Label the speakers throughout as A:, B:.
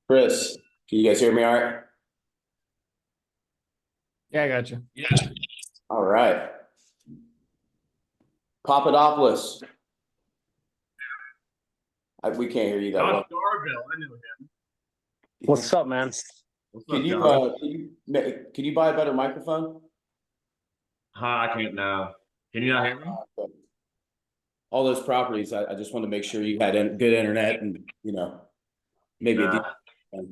A: Chris, can you guys hear me all right?
B: Yeah, I got you.
A: Yeah. All right. Papadopoulos. We can't hear you that well.
C: Josh Darville, I knew him.
B: What's up, man?
C: What's
A: Can
C: up,
A: you
C: John?
A: can you buy a better microphone?
C: Hi, I can't now. Can you not hear me?
A: All those properties, I just want to make sure you had good internet and maybe a
C: Nah,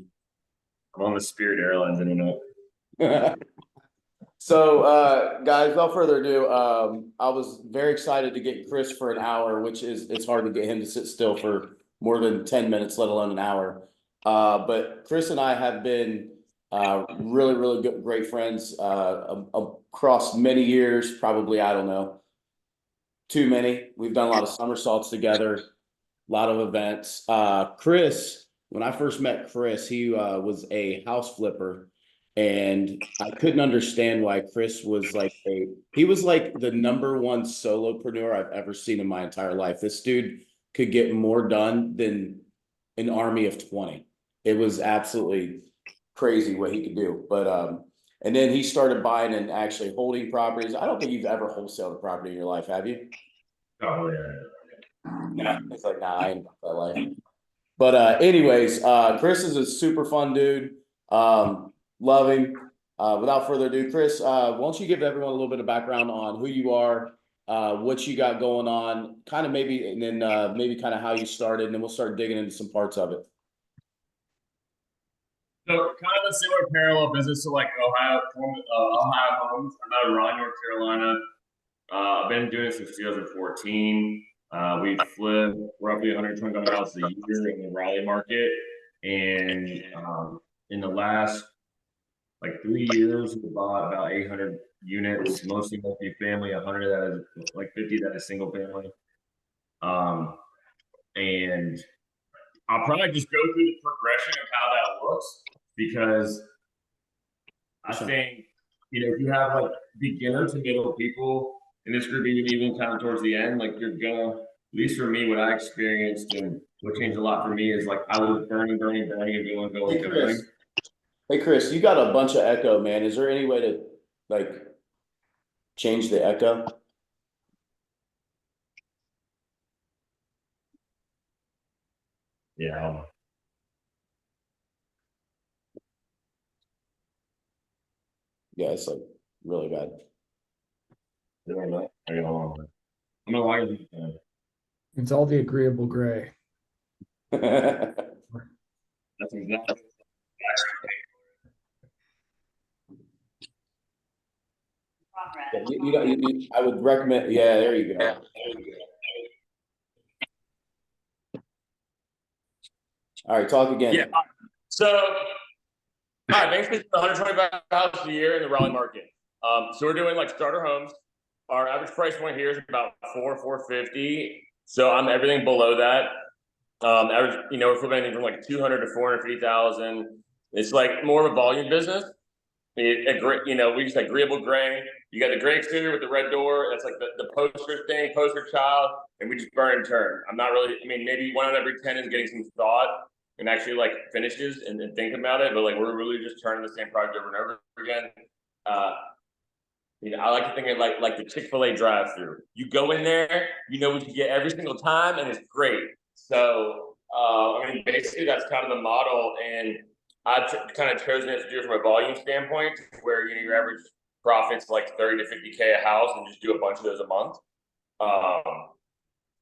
C: I'm on the Spirit Airlines internet.
A: decent. So, guys, without further ado, I was very excited to get Chris for an hour, which it's hard to get him to sit still for more than 10 minutes, let alone an hour. But Chris and I have been really, really good, great friends across many years, probably, I don't know, too many. We've done a lot of somersaults together, a lot of events. Chris, when I first met Chris, he was a house flipper. And I couldn't understand why Chris was he was like the number one solopreneur I've ever seen in my entire life. This dude could get more done than an army of 20. It was absolutely crazy what he could do. But and then he started buying and actually holding properties. I don't think you've ever wholesaled a property in your life, have you?
C: Oh, yeah.
A: No, it's like, nah, I ain't about that life. But anyways, Chris is a super fun dude. Love him. Without further ado, Chris, why don't you give everyone a little bit of background on who you are, what you got going on, kind of maybe, and then maybe kind of how you started, and then we'll start digging into some parts of it.
C: So kind of a similar parallel business to like Ohio Homes. I'm out of Raleigh, North Carolina. I've been doing it since 2014. We flip roughly 125 houses a year in the Raleigh market. And in the last like 3 years, we bought about 800 units, mostly multifamily, 100 that is like 50 that is single family. Um, and I'll probably just go through the progression of how that looks because I think, if you have like beginner to middle people in this group, even kind of towards the end, like you're gonna, at least for me, what I experienced and what changed a lot for me is like I was burning, burning, burning, and going,
A: Hey,
C: going.
A: Chris. Hey, Chris, you got a bunch of echo, man. Is there any way to like change the echo?
C: Yeah.
A: Yeah, it's like really bad.
C: I'm gonna lie.
B: It's all the agreeable gray.
C: That's exactly.
A: I would recommend. Yeah, there you go. All right, talk again.
C: Yeah. So, all right, basically 125 houses a year in the Raleigh market. So we're doing like starter homes. Our average price point here is about 450. So I'm everything below that. Average, we're flipping anything from like 200 to 450,000. It's like more of a volume business. We just agreeable gray. You got the gray exterior with the red door. That's like the poster child, and we just burn and turn. I'm not really. I mean, maybe one out of every 10 is getting some thought and actually like finishes and think about it. But like we're really just turning the same project over and over again. Uh, I like to think of like the Chick-fil-A drive-through. You go in there, you know what you get every single time, and it's great. So I mean, basically that's kind of the model, and I've kind of chosen it to do it from a volume standpoint, where your average profits like 30 to 50K a house, and just do a bunch of those a month.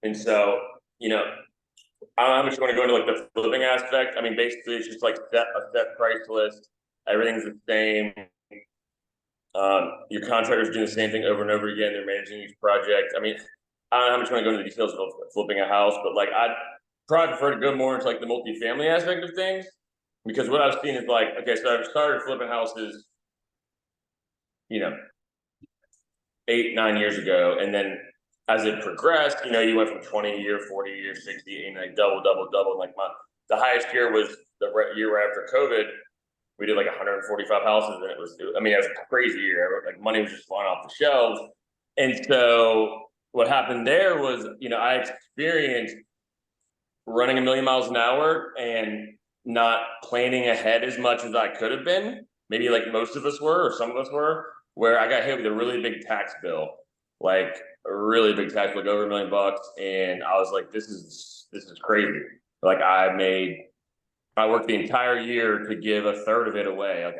C: And so I don't know how much you want to go into like the flipping aspect. I mean, basically it's just like a set price list. Everything's the same. Your contractors do the same thing over and over again. They're managing each project. I mean, I don't know how much you want to go into the details of flipping a house, but like I'd probably prefer to go more into like the multifamily aspect of things, because what I've seen is like, okay, so I've started flipping houses, you know, 8, 9 years ago, and then as it progressed, you went from 20 a year, 40 a year, 60, and like double, double, double. Like the highest year was the year right after COVID. We did like 145 houses, and it was a crazy year. Like money was just flying off the shelves. And so what happened there was, I experienced running a million miles an hour and not planning ahead as much as I could have been. Maybe like most of us were, or some of us were, where I got hit with a really big tax bill, like a really big tax bill, like over $1 million, and I was like, this is crazy. Like I worked the entire year to give a third of it away.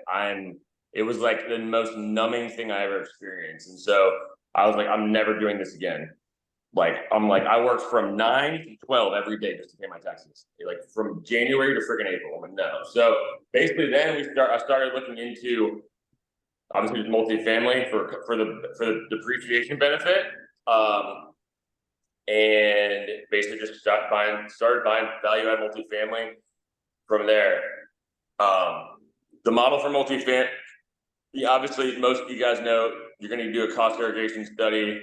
C: It was like the most numbing thing I ever experienced. And so I was like, I'm never doing this again. I worked from 9 to 12 every day just to pay my taxes. Like from January to freaking April. I'm like, no. So basically then I started looking into obviously multifamily for the depreciation benefit. And basically just started buying value add multifamily from there. The model for multifamily, obviously most of you guys know you're going to do a cost segregation study.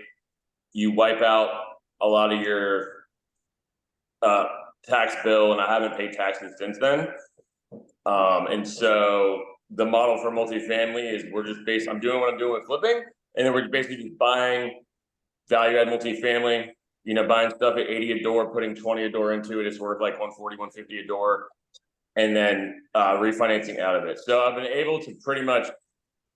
C: You wipe out a lot of your tax bill, and I haven't paid taxes since then. And so the model for multifamily is I'm doing what I'm doing with flipping, and then we're basically just buying value add multifamily, buying stuff at 80 a door, putting 20 a door into it. It's worth like 140, 150 a door, and then refinancing out of it. So I've been able to pretty much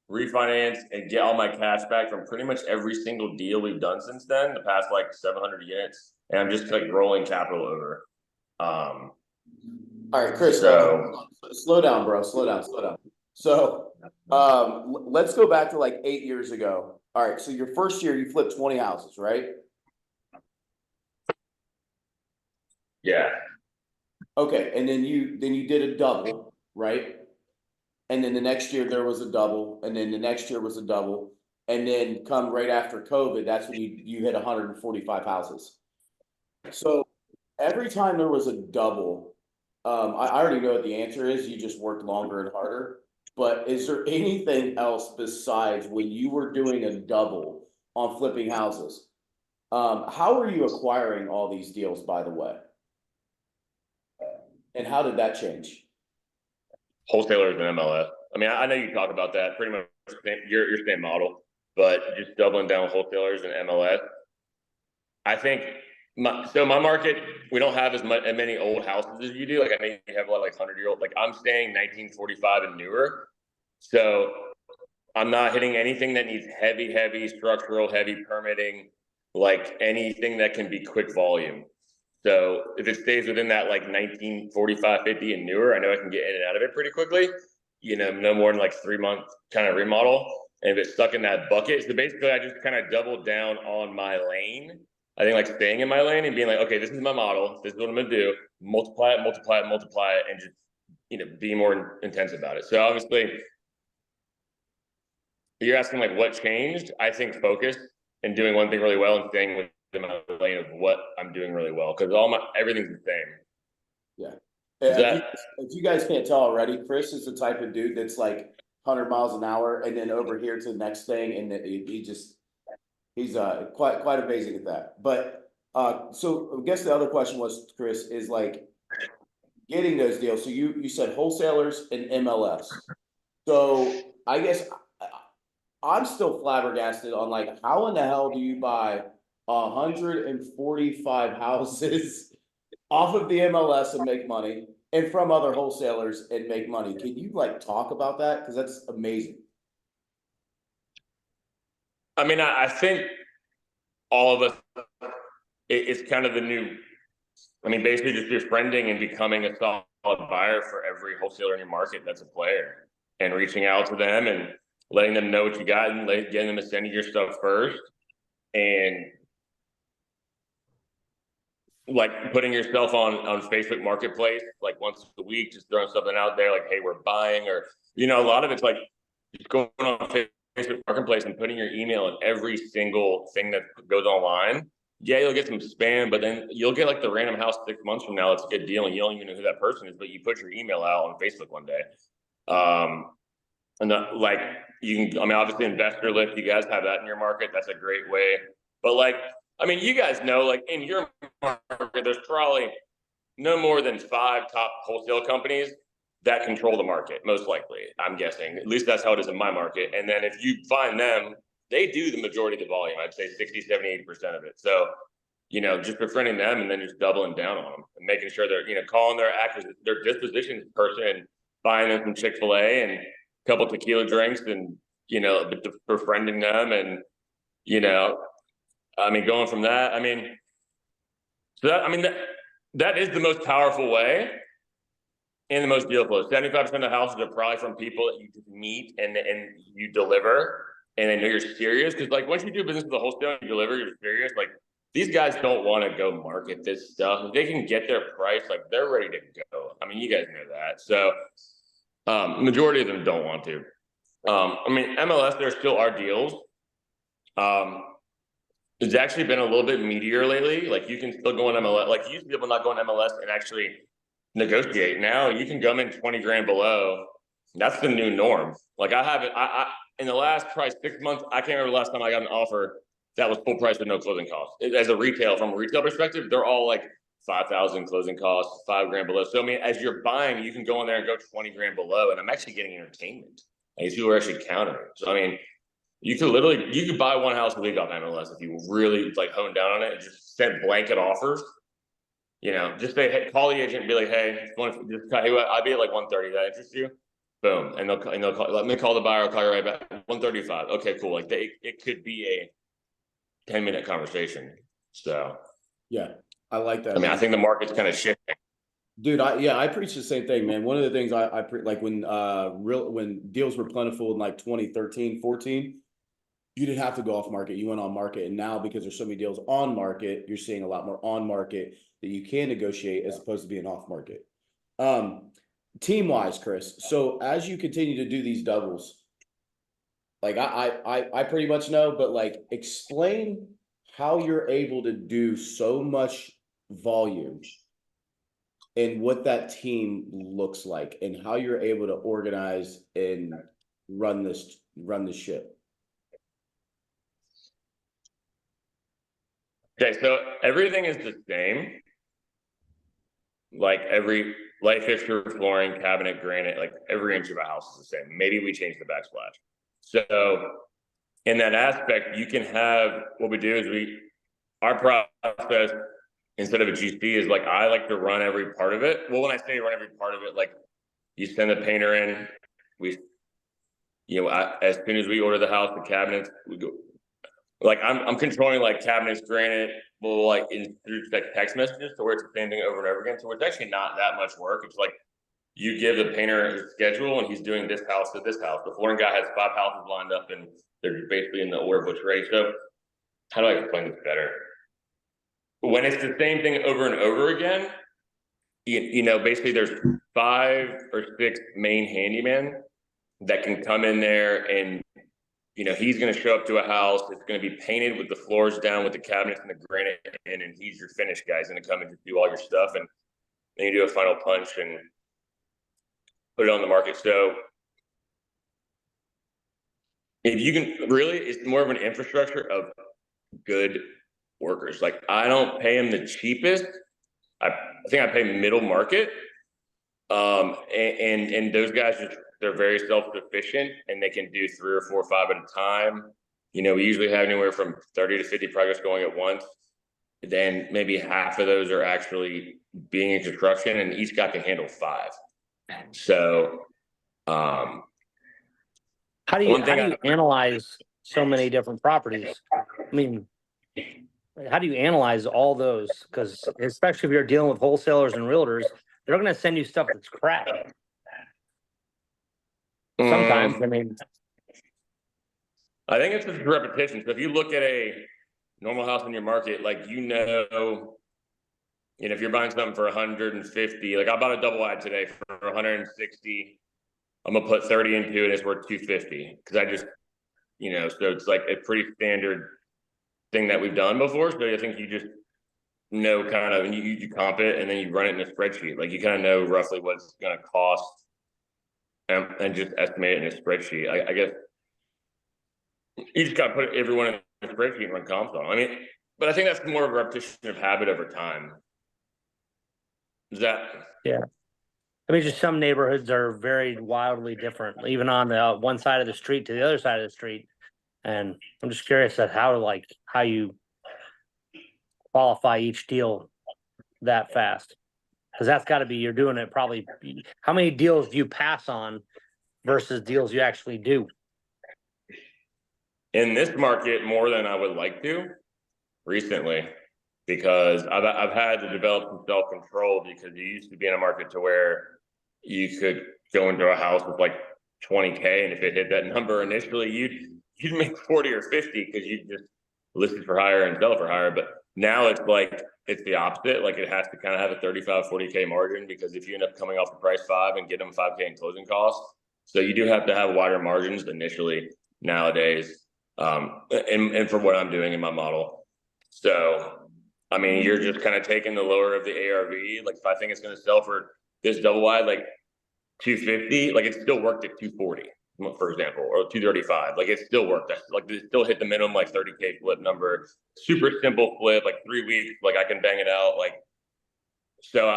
C: refinance and get all my cash back from pretty much every single deal we've done since then, the past like 700 units, and I'm just like rolling capital over.
A: All right, Chris,
C: so
A: slow down, bro. Slow down. So let's go back to like 8 years ago. All right, so your first year you flipped 20 houses, right?
C: Yeah.
A: Okay, and then you did a double, right? And then the next year there was a double, and then the next year was a double, and then come right after COVID, that's when you hit 145 houses. So every time there was a double, I already know what the answer is. You just worked longer and harder. But is there anything else besides when you were doing a double on flipping houses? How are you acquiring all these deals, by the way? And how did that change?
C: Wholesalers and MLS. I mean, I know you talk about that pretty much your same model, but just doubling down wholesalers and MLS. I think my market, we don't have as many old houses as you do. Like I mean, you have a lot like 100-year-old. Like I'm staying 1945 and newer, so I'm not hitting anything that needs heavy structural, heavy permitting, like anything that can be quick volume. So if it stays within that like 1945, 50 and newer, I know I can get in and out of it pretty quickly. No more than like 3-month kind of remodel. And if it's stuck in that bucket, so basically I just kind of doubled down on my lane. I think like staying in my lane and being like, okay, this is my model. This is what I'm gonna do. Multiply it, and just be more intense about it. So obviously, you're asking like what changed. I think focus and doing one thing really well and staying within my lane of what I'm doing really well, because everything's the same.
A: Yeah. If you guys can't tell already, Chris is the type of dude that's like 100 miles an hour and then over here to the next thing, and he's quite amazing at that. But so I guess the other question was, Chris, is like getting those deals. So you said wholesalers and MLS. So I guess I'm still flabbergasted on like how in the hell do you buy 145 houses off of the MLS and make money, and from other wholesalers and make money? Can you like talk about that? Because that's amazing.
C: I mean, I think all of us, it's kind of the new, I mean, basically just befriending and becoming a solid buyer for every wholesaler in your market that's a player, and reaching out to them and letting them know what you got and getting them to send you your stuff first, and like putting yourself on Facebook Marketplace like once a week, just throwing something out there like, hey, we're buying, or a lot of it's like just going on Facebook Marketplace and putting your email in every single thing that goes online. Yeah, you'll get some spam, but then you'll get like the random house 6 months from now. It's a good deal, and you don't even know who that person is, but you put your email out on Facebook one day. And like you can, I mean, obviously Investor Lift, you guys have that in your market. That's a great way. But like, I mean, you guys know, like in your market, there's probably no more than 5 top wholesale companies that control the market, most likely, I'm guessing. At least that's how it is in my market. And then if you find them, they do the majority of the volume. I'd say 60, 70, 80% of it. So, just befriending them and then just doubling down on them and making sure they're, calling their disposition person and buying them some Chick-fil-A and a couple tequila drinks and, befriending them and, going from that, that is the most powerful way and the most deal flow. 75% of the houses are probably from people that you just meet and you deliver and they know you're serious. Because like once you do business with a wholesaler and you deliver, you're serious. Like these guys don't want to go market this stuff. If they can get their price, like they're ready to go. You guys know that. So majority of them don't want to. MLS, there still are deals. It's actually been a little bit meatier lately. Like you can still go on MLS. Like you used to be able to not go on MLS and actually negotiate. Now you can come in 20 grand below. That's the new norm. Like I haven't, in the last probably 6 months, I can't remember the last time I got an offer that was full price with no closing costs. From a retail perspective, they're all like 5,000 closing costs, 5 grand below. So as you're buying, you can go in there and go 20 grand below, and I'm actually getting entertainment. Like people are actually countering. So you could buy one house a week off MLS if you really like hone down on it and just send blanket offers. Just say, hey, call the agent and be like, hey, I'll be at like 130. That interests you? Boom, and they'll call. Let me call the buyer. I'll call you right back. 135. Okay, cool. Like it could be a 10-minute conversation. So
A: yeah, I like that.
C: I think the market's kind of shifting.
A: Dude, I preach the same thing, man. One of the things like when deals were plentiful in like 2013, 14, you didn't have to go off market. You went on market. And now because there's so many deals on market, you're seeing a lot more on market that you can negotiate as opposed to being off market. Team wise, Chris. So as you continue to do these doubles, like I pretty much know, but like explain how you're able to do so much volume and what that team looks like and how you're able to organize and run this ship.
C: Okay, so everything is the same. Like every light fixture, flooring, cabinet, granite, like every inch of a house is the same. Maybe we change the backsplash. So in that aspect, you can have, what we do is our process instead of a GC is like, I like to run every part of it. Well, when I say run every part of it, like you send the painter in, as soon as we order the house, the cabinets, we go, like I'm controlling like cabinets, granite, through like text messages to where it's the same thing over and over again. So it's actually not that much work. It's like you give the painter his schedule and he's doing this house to this house. The flooring guy has 5 houses lined up and they're basically in the order of which rate. So how do I explain this better? When it's the same thing over and over again, basically there's 5 or 6 main handymen that can come in there and he's going to show up to a house. It's going to be painted with the floors down, with the cabinets and the granite in, and he's your finish guy. He's going to come and just do all your stuff, and then you do a final punch and put it on the market. So if you can really, it's more of an infrastructure of good workers. Like I don't pay them the cheapest. I think I pay middle market. And those guys they're very self-sufficient and they can do 3 or 4 or 5 at a time. We usually have anywhere from 30 to 50 projects going at once. Then maybe half of those are actually being in construction and each guy can handle 5. So,
D: how do you analyze so many different properties? How do you analyze all those? Because especially if you're dealing with wholesalers and realtors, they're going to send you stuff that's crap. Sometimes,
C: I think it's just repetition. So if you look at a normal house in your market, like if you're buying something for 150, like I bought a double wide today for 160. I'm gonna put 30 into it. It's worth 250 because I just, so it's like a pretty standard thing that we've done before. So I think you just know kind of, and you comp it and then you run it in a spreadsheet. Like you kind of know roughly what it's gonna cost. And just estimate it in a spreadsheet. I guess you just got to put everyone in a spreadsheet and run comps on. But I think that's more of a repetition of habit over time. Is that?
D: Yeah. Just some neighborhoods are very wildly different, even on the one side of the street to the other side of the street. And I'm just curious at how you qualify each deal that fast. Cause that's gotta be, you're doing it probably, how many deals do you pass on versus deals you actually do?
C: In this market, more than I would like to recently, because I've had to develop some self-control, because you used to be in a market to where you could go into a house with like 20K, and if it hit that number initially, you'd make 40 or 50 because you just listed for hire and sell for hire. But now it's like it's the opposite. Like it has to kind of have a 35, 40K margin, because if you end up coming off the price 5 and get them 5K in closing costs, so you do have to have wider margins initially nowadays. And for what I'm doing in my model. So I mean, you're just kind of taking the lower of the ARV. Like if I think it's going to sell for this double wide, like 250, like it still worked at 240, for example, or 235. Like it still worked. That's like it still hit the minimum like 30K flip number. Super simple flip, like 3 weeks. Like I can bang it out. Like so,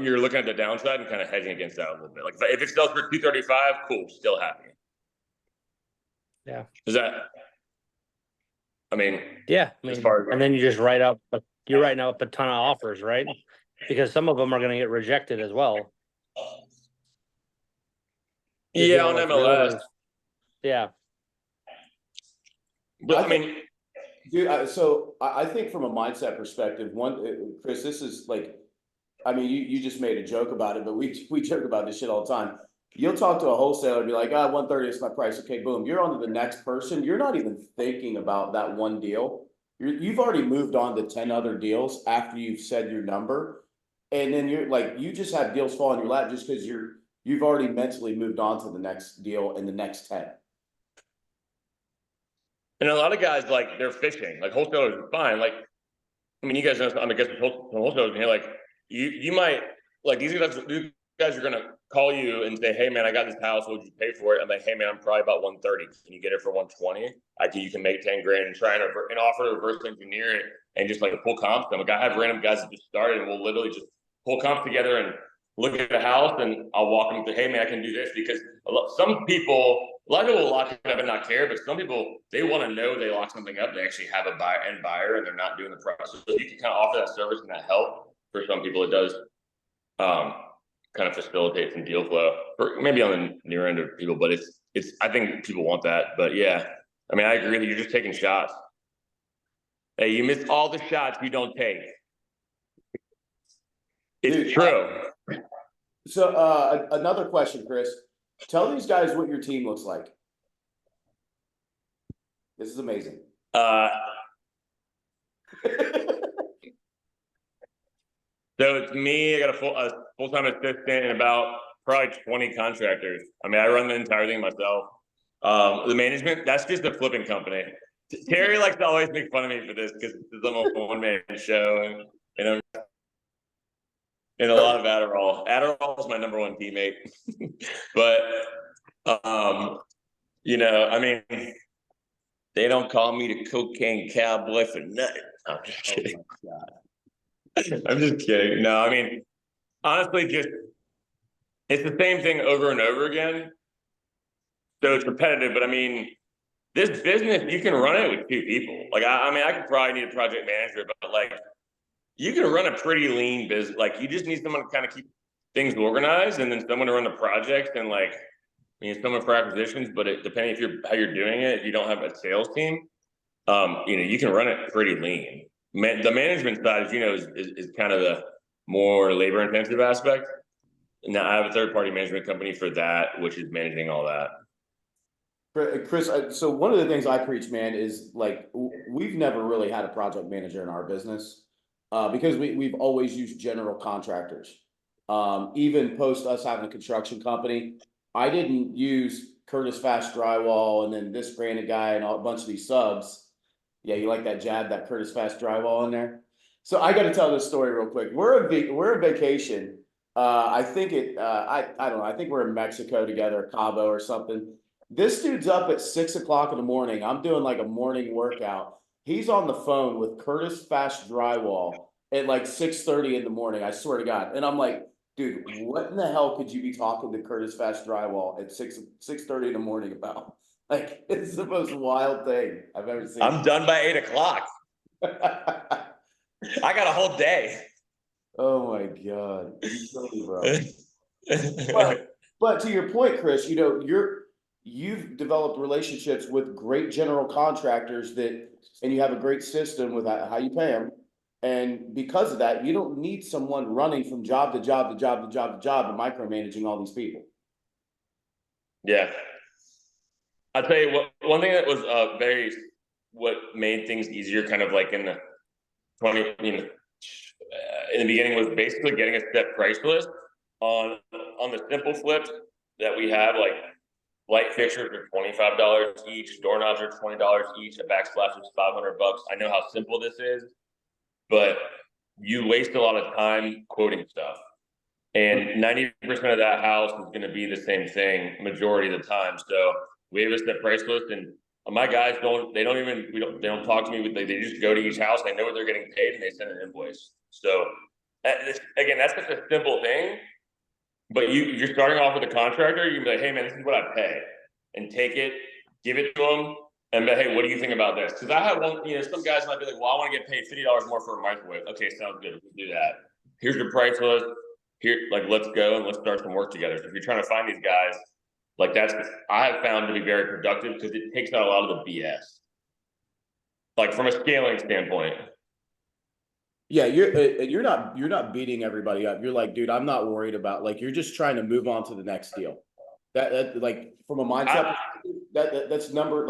C: you're looking at the downside and kind of hedging against that a little bit. Like if it sells for 235, cool, still happy.
D: Yeah.
C: Is that? I mean,
D: Yeah, I
C: as
D: mean,
C: far as
D: and then you just write up, you're writing up a ton of offers, right? Because some of them are gonna get rejected as well.
C: yeah, on
D: Like
C: MLS.
D: realtors. Yeah,
C: But I mean,
A: Dude, I think from a mindset perspective, Chris, this is like, I mean, you just made a joke about it, but we joke about this shit all the time. You'll talk to a wholesaler and be like, 130 is my price. Okay, boom. You're on to the next person. You're not even thinking about that one deal. You've already moved on to 10 other deals after you've said your number. And then you're like, you just have deals fall in your lap just because you've already mentally moved on to the next deal and the next 10.
C: and a lot of guys, like, they're fishing. Like wholesalers are fine. Like, I mean, you guys know, I'm against wholesalers here. Like, you might, like, these guys are gonna call you and say, hey man, I got this house, what would you pay for it? I'm like, hey man, I'm probably about 130. Can you get it for 120? You can make 10 grand and try and offer to reverse engineer it and just like pull comps. Like I have random guys that just started and we'll literally just pull comps together and look at the house, and I'll walk them through, hey man, I can do this, because a lot of people will lock it up and not care, but some people, they want to know they lock something up, they actually have a buyer and they're not doing the process. So you can kind of offer that service and that help. For some people it does kind of facilitate some deal flow, or maybe on the near end of people, but it's I think people want that. But yeah, I mean, I agree that you're just taking shots. Hey, you miss all the shots you don't take. It's
A: Dude,
C: true.
A: So another question, Chris. Tell these guys what your team looks like. This is amazing.
C: So it's me. I got a full-time assistant and about probably 20 contractors. I mean, I run the entire thing myself. The management, that's just a flipping company. Terry likes to always make fun of me for this because I'm a one-man show and a lot of Adderall. Adderall is my number one teammate. But you know, I mean, they don't call me the cocaine cowboy for nothing. I'm just kidding. I'm just kidding. No, I mean, honestly, it's the same thing over and over again. So it's repetitive, but I mean, this business, you can run it with 2 people. Like, I mean, I could probably need a project manager, but like, you can run a pretty lean business. Like, you just need someone to kind of keep things organized, and then someone to run the projects, and like, I mean, someone for acquisitions. But depending how you're doing it, if you don't have a sales team, you know, you can run it pretty lean. The management side, as you know, is kind of the more labor intensive aspect. Now I have a third party management company for that, which is managing all that.
A: Chris, so one of the things I preach, man, is like we've never really had a project manager in our business because we've always used general contractors. Even post us having a construction company, I didn't use Curtis Fast Drywall and then this granite guy and a bunch of these subs. Yeah, you like that jab, that Curtis Fast Drywall in there? So I got to tell this story real quick. We're on vacation. I think I don't know. I think we're in Mexico together, Cabo or something. This dude's up at 6 o'clock in the morning. I'm doing like a morning workout. He's on the phone with Curtis Fast Drywall at like 6:30 in the morning. I swear to God. And I'm like, dude, what in the hell could you be talking to Curtis Fast Drywall at 6:30 in the morning about? Like, it's the most wild thing I've ever seen.
C: I'm done by 8 o'clock. I got a whole day.
A: Oh my God. You silly, bro. But to your point, Chris, you know, you've developed relationships with great general contractors and you have a great system with how you pay them. And because of that, you don't need someone running from job to job to job to job to job and micromanaging all these people.
C: Yeah. I'll tell you what, one thing that was what made things easier kind of like in the 20, in the beginning was basically getting a set price list on the simple flips that we have, like light fixtures are $25 each, doorknobs are $20 each, a backsplash is $500. I know how simple this is, but you waste a lot of time quoting stuff. And 90% of that house is going to be the same thing majority of the time. So we have a set price list, and my guys they don't talk to me. They just go to each house. They know what they're getting paid, and they send an invoice. So again, that's just a simple thing. But you're starting off with a contractor. You can be like, hey man, this is what I pay, and take it, give it to them, and be, hey, what do you think about this? Because I have one, some guys might be like, well, I want to get paid $50 more for a microwave. Okay, sounds good. We'll do that. Here's your price list. Here, like, let's go and let's start some work together. So if you're trying to find these guys, like I have found to be very productive because it takes out a lot of the BS. Like from a scaling standpoint.
A: Yeah, you're not beating everybody up. You're like, dude, I'm not worried about, like, you're just trying to move on to the next deal. That like from a mindset, that's the number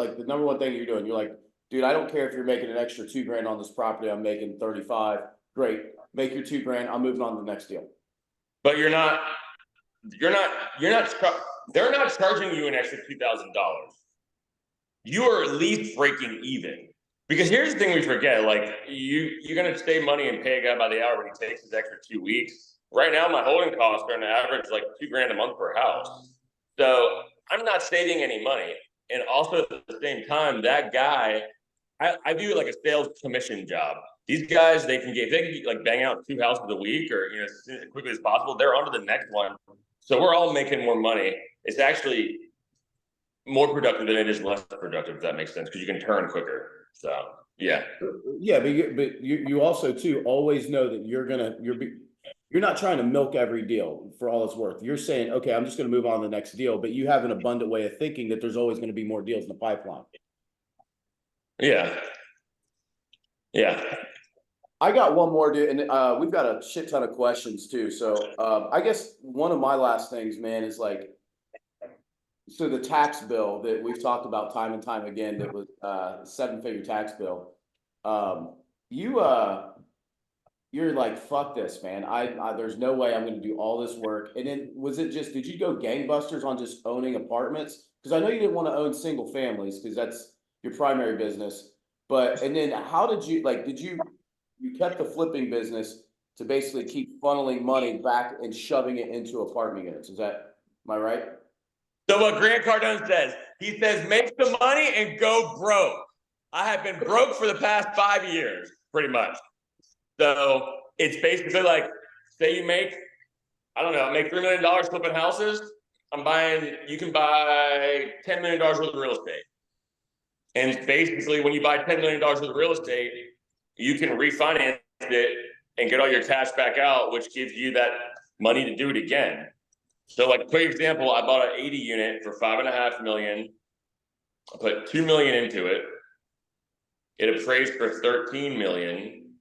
A: one thing you're doing. You're like, dude, I don't care if you're making an extra $2,000 on this property. I'm making 35. Great, make your $2,000. I'm moving on to the next deal.
C: But they're not charging you an extra $2,000. You are at least breaking even. Because here's the thing we forget, like you're gonna save money and pay a guy by the hour when he takes his extra 2 weeks. Right now, my holding costs are on average like $2,000 a month per house. So I'm not saving any money. And also at the same time, that guy, I view it like a sales commission job. These guys, they can like bang out 2 houses a week or as quickly as possible, they're on to the next one. So we're all making more money. It's actually more productive than it is less productive, if that makes sense, because you can turn quicker. So yeah.
A: Yeah, but you also too always know that you're not trying to milk every deal for all it's worth. You're saying, okay, I'm just going to move on to the next deal, but you have an abundant way of thinking that there's always going to be more deals in the pipeline.
C: Yeah. Yeah.
A: I got one more, dude, and we've got a shit ton of questions too. So I guess one of my last things, man, is like, so the tax bill that we've talked about time and time again, that was 7-figure tax bill. You're like, fuck this, man. There's no way I'm going to do all this work. And then did you go gangbusters on just owning apartments? Because I know you didn't want to own single families because that's your primary business. And then how did you, like, you kept the flipping business to basically keep funneling money back and shoving it into apartment units? Am I right?
C: So what Grant Cardone says, he says, make some money and go broke. I have been broke for the past 5 years, pretty much. So it's basically like, say you make, I don't know, make $3 million flipping houses. You can buy $10 million worth of real estate. And basically when you buy $10 million worth of real estate, you can refinance it and get all your cash back out, which gives you that money to do it again. So like, quick example, I bought an 80 unit for $5.5 million. I put $2 million into it. It appraised for $13 million.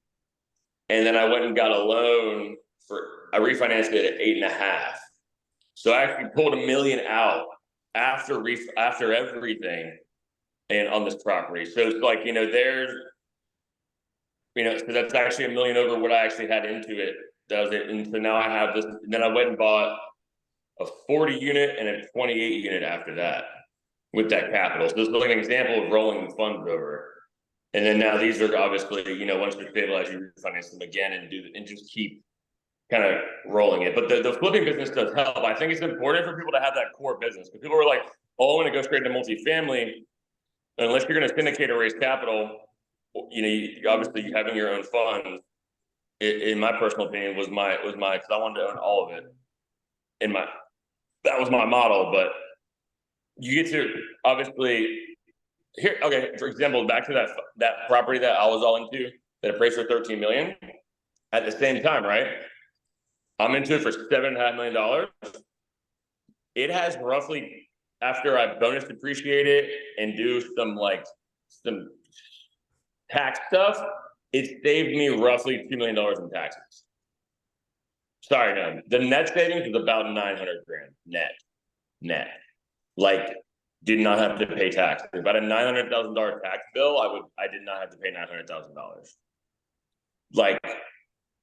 C: And then I went and got a loan I refinanced it at 8.5. So I actually pulled $1 million out after everything and on this property. So it's like, so that's actually $1 million over what I actually had into it. That was it. And so now I have this, and then I went and bought a 40 unit and a 28 unit after that with that capital. So this is like an example of rolling the funds over. And then now these are obviously, once they're stabilized, you refinance them again and just keep kind of rolling it. But the flipping business does help. I think it's important for people to have that core business. Because people are like, oh, I want to go straight into multifamily. Unless you're going to syndicate or raise capital, obviously having your own funds, in my personal opinion, was my, because I wanted to own all of it. That was my model. But you get to obviously here. Okay, for example, back to that property that I was all into. that appraised for 13 million. At the same time, right? I'm into it for $7.5 million. It has roughly, after I bonus depreciate it and do some tax stuff, it saved me roughly $2 million in taxes. Sorry, no, the net savings is about 900 grand net. Like, did not have to pay taxes. About a $900,000 tax bill, I did not have to pay $900,000. Like,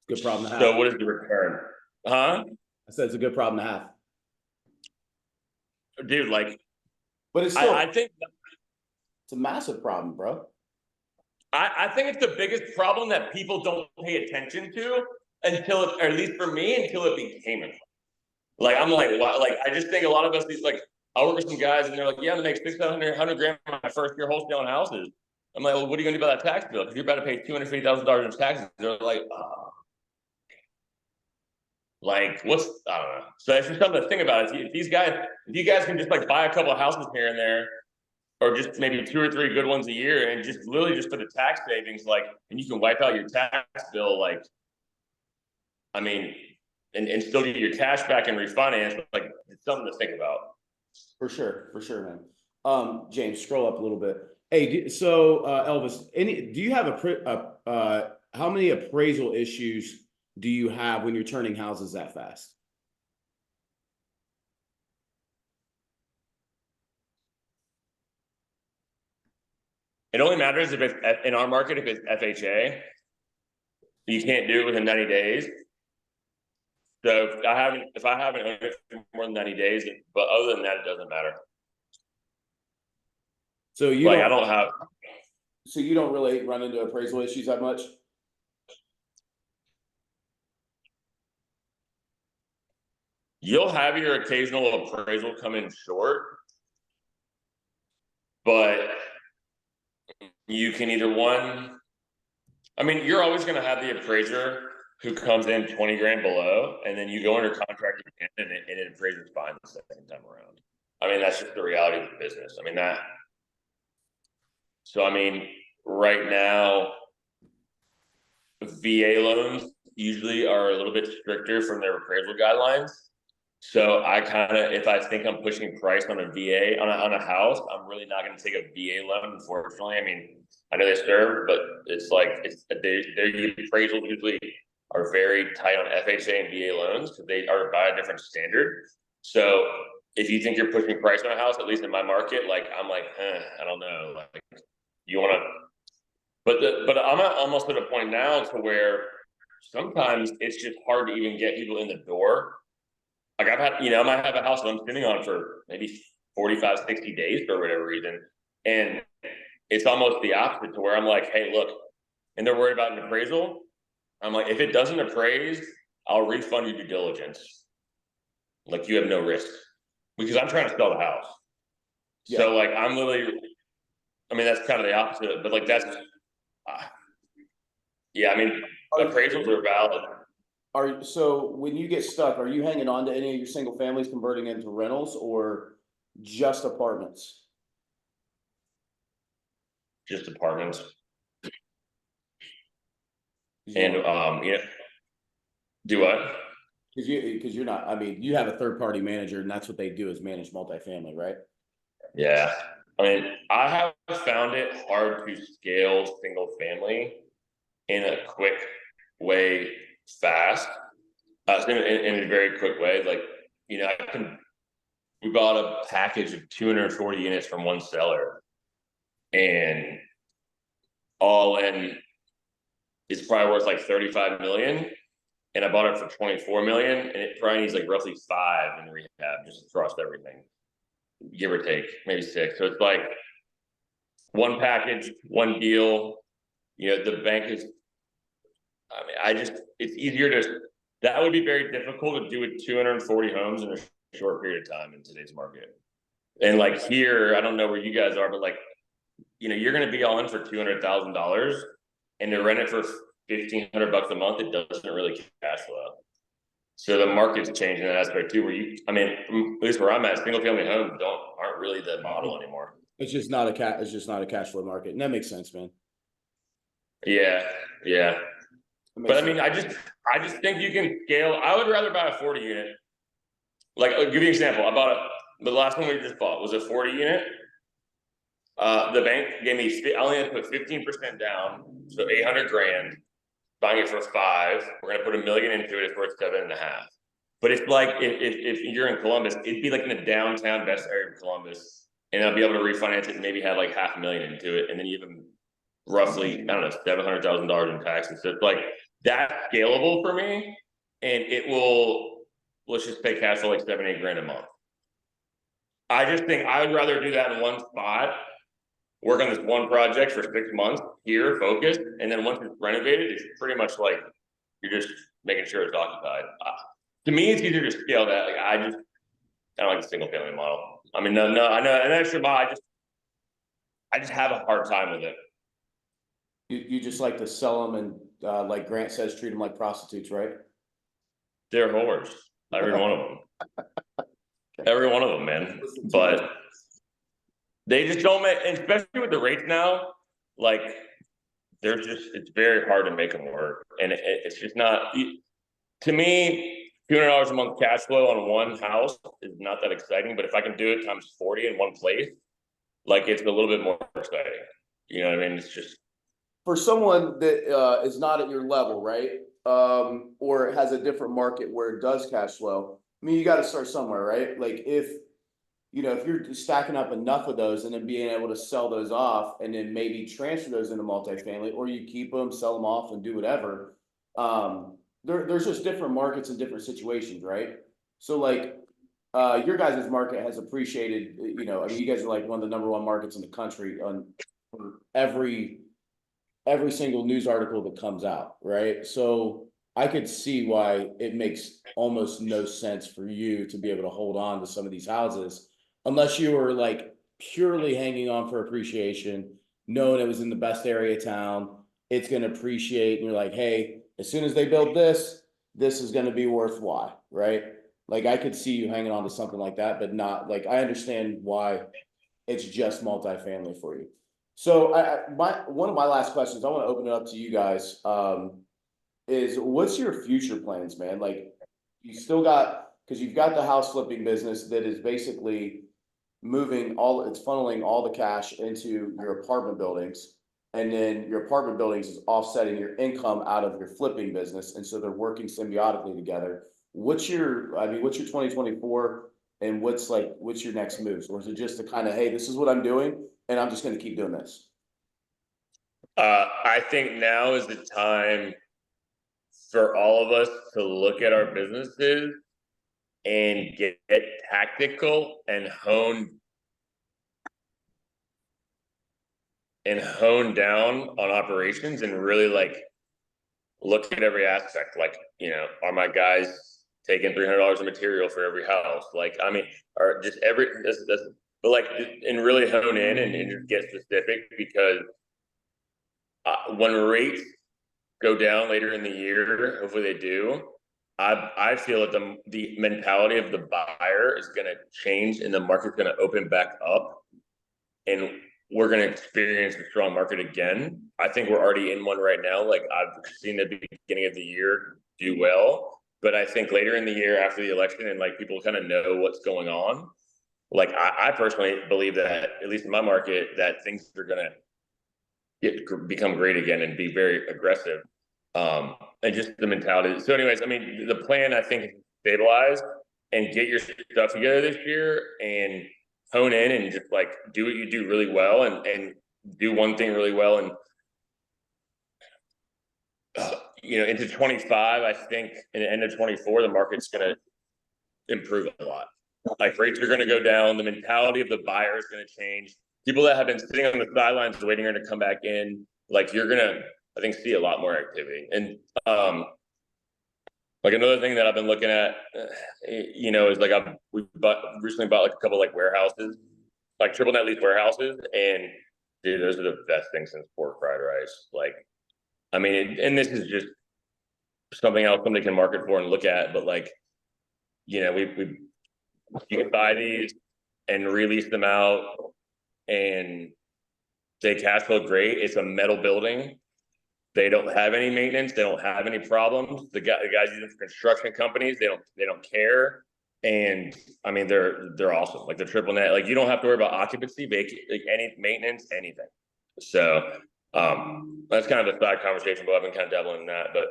A: Good problem to have.
C: so what is the return? Huh?
A: I said it's a good problem to have.
C: Dude, like,
A: But it's still,
C: I think
A: it's a massive problem, bro.
C: I think it's the biggest problem that people don't pay attention to until it, or at least for me, until it became a problem. Like, I'm like, what? Like, I just think a lot of us, like, I work with some guys and they're like, yeah, I'm gonna make 600 grand my first year wholesaling houses. I'm like, well, what are you gonna do about that tax bill? Because you're about to pay $250,000 in taxes. They're like, oh. Like, what's, I don't know. So it's just something to think about. If you guys can just like buy a couple of houses here and there, or just maybe 2 or 3 good ones a year, and just literally just for the tax savings, like, and you can wipe out your tax bill, like, I mean, and still get your cash back and refinance, like, it's something to think about.
A: For sure, man. James, scroll up a little bit. Hey, so Elvis, do you have how many appraisal issues do you have when you're turning houses that fast?
C: It only matters if it's in our market, if it's FHA, you can't do it within 90 days. So if I haven't owned it for more than 90 days, but other than that, it doesn't matter.
A: So you
C: Like,
A: don't,
C: I don't have.
A: so you don't really run into appraisal issues that much?
C: You'll have your occasional appraisal come in short, but you can either I mean, you're always going to have the appraiser who comes in 20 grand below, and then you go under contract again, and an appraiser's fine the second time around. I mean, that's just the reality of the business. I mean, so I mean, right now, VA loans usually are a little bit stricter from their appraisal guidelines. So I kind of, if I think I'm pushing price on a VA on a house, I'm really not going to take a VA loan. Unfortunately, I mean, I know they serve, but it's like their appraisals usually are very tight on FHA and VA loans because they are by a different standard. So if you think you're pushing price on a house, at least in my market, like, I'm like, I don't know, like, you want to, but I'm almost at a point now to where sometimes it's just hard to even get people in the door. Like, I've had, I might have a house that I'm sitting on for maybe 45, 60 days for whatever reason. And it's almost the opposite to where I'm like, hey, look, and they're worried about an appraisal. I'm like, if it doesn't appraise, I'll refund your due diligence. Like, you have no risk because I'm trying to sell the house. Yeah. So like, I'm literally, I mean, that's kind of the opposite, but like, that's, yeah, I mean, appraisals are valid.
A: So when you get stuck, are you hanging on to any of your single families converting into rentals or just apartments?
C: Just apartments. And do what?
A: Because you're not, I mean, you have a third party manager and that's what they do is manage multifamily, right?
C: Yeah. I mean, I have found it hard to scale single family in a quick way, fast, in a very quick way. Like, we bought a package of 240 units from one seller, and all in, it's probably worth like 35 million. And I bought it for 24 million, and it probably needs like roughly 5 in rehab just across everything, give or take, maybe 6. So it's like one package, one deal. The bank is, I mean, it's easier that would be very difficult to do with 240 homes in a short period of time in today's market. And like here, I don't know where you guys are, but like, you're going to be all in for $200,000, and to rent it for $1,500 a month, it doesn't really cash flow. So the market's changing that aspect too, where I mean, at least where I'm at, single family homes aren't really the model anymore.
A: It's just not a cash flow market. And that makes sense, man.
C: Yeah, yeah.
A: That
C: But I
A: makes
C: mean, I just think you can scale. I would rather buy a 40 unit. Like, I'll give you an example. The last one we just bought was a 40 unit. The bank gave me, I only had to put 15% down, so 800 grand. Buying it for 5, we're gonna put $1 million into it. It's worth 7.5. But it's like if you're in Columbus, it'd be like in the downtown best area of Columbus, and I'll be able to refinance it and maybe have like $500,000 into it, and then even roughly, I don't know, $700,000 in taxes. So it's like that's scalable for me, and it will, let's just pay cash flow like 7-8 grand a month. I just think I would rather do that in one spot, work on this one project for 6 months here, focused, and then once it's renovated, it's pretty much like you're just making sure it's occupied. To me, it's easier to scale that. Like I don't like the single family model. I mean, no, I know an extra buy. I just have a hard time with it.
A: you just like to sell them and like Grant says, treat them like prostitutes, right?
C: They're whores, every one of them, every one of them, man. But they just don't make, and especially with the rates now, like it's very hard to make them work, and it's just not. To me, $200 a month cash flow on one house is not that exciting. But if I can do it times 40 in one place, like it's a little bit more exciting. You know what I mean? It's just
A: For someone that is not at your level, right? Or has a different market where it does cash flow. I mean, you got to start somewhere, right? Like if you're stacking up enough of those and then being able to sell those off and then maybe transfer those into multifamily, or you keep them, sell them off and do whatever. There's just different markets and different situations, right? So like your guys' market has appreciated, I mean, you guys are like one of the #1 markets in the country on for every single news article that comes out, right? So I could see why it makes almost no sense for you to be able to hold on to some of these houses unless you were like purely hanging on for appreciation, knowing it was in the best area of town, it's going to appreciate, and you're like, hey, as soon as they build this, this is going to be worth why, right? Like I could see you hanging on to something like that, but not like I understand why it's just multifamily for you. So one of my last questions, I want to open it up to you guys. Is what's your future plans, man? Like you still got, because you've got the house flipping business that is basically it's funneling all the cash into your apartment buildings. And then your apartment buildings is offsetting your income out of your flipping business. And so they're working symbiotically together. What's your 2024 and what's your next moves? Or is it just to kind of, hey, this is what I'm doing and I'm just going to keep doing this?
C: I think now is the time for all of us to look at our businesses and get tactical and hone down on operations and really like look at every aspect. Like, are my guys taking $300 of material for every house? Like, I mean, or just but like, and really hone in and just get specific, because when rates go down later in the year, hopefully they do, I feel that the mentality of the buyer is going to change and the market's going to open back up and we're going to experience a strong market again. I think we're already in one right now. Like I've seen the beginning of the year do well, but I think later in the year after the election and like people kind of know what's going on, like I personally believe that, at least in my market, that things are going to become great again and be very aggressive. And just the mentality. So anyways, I mean, the plan, I think, is stabilize and get your stuff together this year and hone in and just like do what you do really well and do one thing really well. And, into 25, I think in the end of 24, the market's going to improve a lot. Like rates are going to go down. The mentality of the buyer is going to change. People that have been sitting on the sidelines waiting to come back in, like you're going to, I think, see a lot more activity. And like another thing that I've been looking at, is like we recently bought like a couple like warehouses, like triple net lease warehouses, and dude, those are the best things since pork fried rice. Like, I mean, and this is just something else somebody can market for and look at, but like, you can buy these and release them out, and they cash flow great. It's a metal building. They don't have any maintenance. They don't have any problems. The guys using for construction companies, they don't care. And I mean, they're awesome. Like the triple net, like you don't have to worry about occupancy, like any maintenance, anything. So that's kind of a side conversation, but I've been kind of dabbling in that. But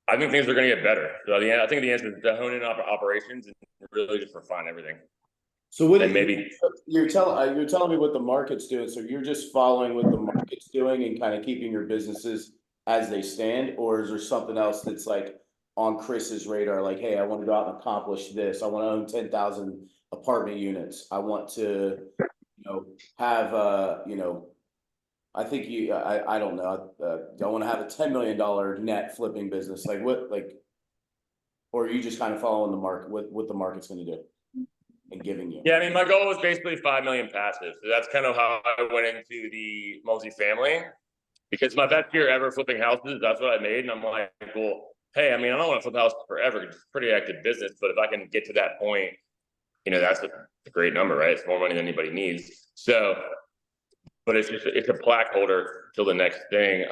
C: I think things are going to get better. So I think the answer is to hone in operations and really just refine everything.
A: So what
C: And maybe
A: you're telling me what the market's doing. So you're just following what the market's doing and kind of keeping your businesses as they stand, or is there something else that's like on Chris's radar? Like, hey, I want to go out and accomplish this. I want to own 10,000 apartment units. I want to, have I think I don't know. I want to have a $10 million net flipping business. Like what, or are you just kind of following the market, what the market's going to do and giving you?
C: Yeah, I mean, my goal was basically 5 million passive. So that's kind of how I went into the multifamily, because my best year ever flipping houses, that's what I made. And I'm like, well, hey, I mean, I don't want to flip houses forever. It's a pretty active business, but if I can get to that point, that's a great number, right? It's more money than anybody needs. So, but it's a plaque holder till the next thing.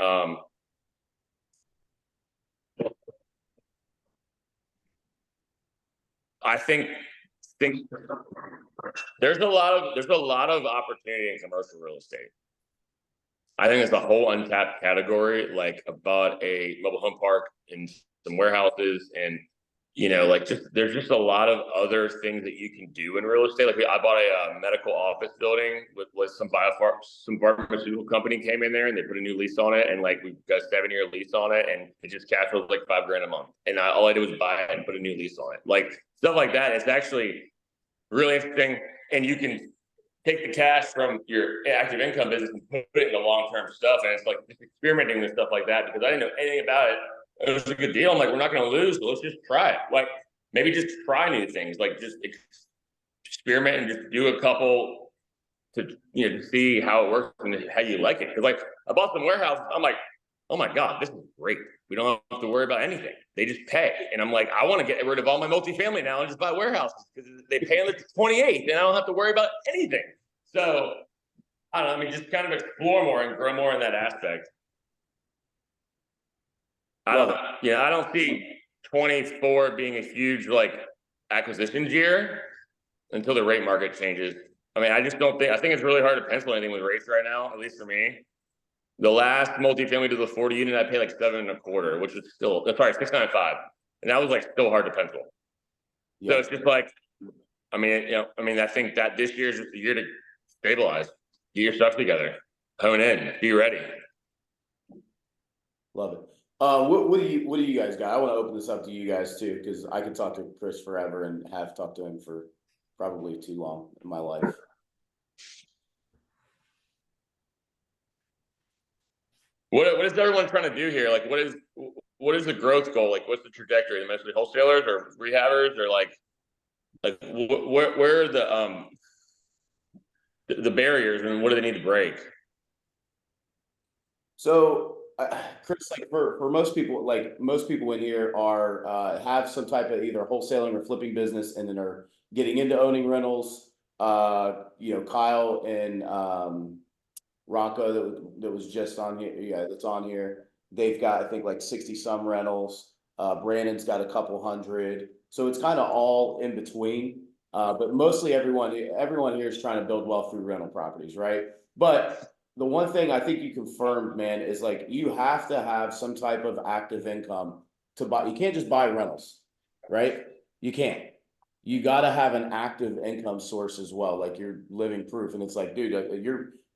C: I think there's a lot of opportunity in commercial real estate. I think it's a whole untapped category. Like I bought a mobile home park and some warehouses, and there's just a lot of other things that you can do in real estate. Like I bought a medical office building with some pharmaceutical company came in there and they put a new lease on it, and like we've got a 7-year lease on it, and it just cash flows like $5,000 a month. And all I did was buy it and put a new lease on it. Like stuff like that. It's actually really interesting, and you can take the cash from your active income business and put it into long-term stuff. And it's like just experimenting with stuff like that, because I didn't know anything about it. It was a good deal. I'm like, we're not going to lose, but let's just try it. Like maybe just try new things, like just experiment and just do a couple to see how it works and how you like it. Because like I bought some warehouses, I'm like, oh my God, this is great. We don't have to worry about anything. They just pay. And I'm like, I want to get rid of all my multifamily now and just buy warehouses, because they pay on the 28th and I don't have to worry about anything. So I don't know, I mean, just kind of explore more and grow more in that aspect. I don't see 24 being a huge like acquisitions year until the rate market changes. I mean, I think it's really hard to pencil anything with rates right now, at least for me. The last multifamily to the 40 unit, I pay like 7.25, which is still, sorry, 6.95. And that was like still hard to pencil. Yeah. So it's just like, I think that this year's just the year to stabilize, get your stuff together, hone in, be ready.
A: Love it. What do you guys got? I want to open this up to you guys too, because I could talk to Chris forever and have talked to him for probably too long in my life.
C: What is everyone trying to do here? Like, what is the growth goal? Like, what's the trajectory? The mostly wholesalers or rehabbers, or like where are the barriers, and what do they need to break?
A: So, Chris, like for most people, like most people in here are have some type of either wholesaling or flipping business, and then are getting into owning rentals. Kyle and Rocco that was just on here. Yeah, that's on here. They've got, I think, like 60 some rentals. Brandon's got a couple hundred. So it's kind of all in between. But mostly everyone here is trying to build wealth through rental properties, right? But the one thing I think you confirmed, man, is like you have to have some type of active income to buy. You can't just buy rentals, right? You can't. You got to have an active income source as well, like you're living proof. And it's like, dude,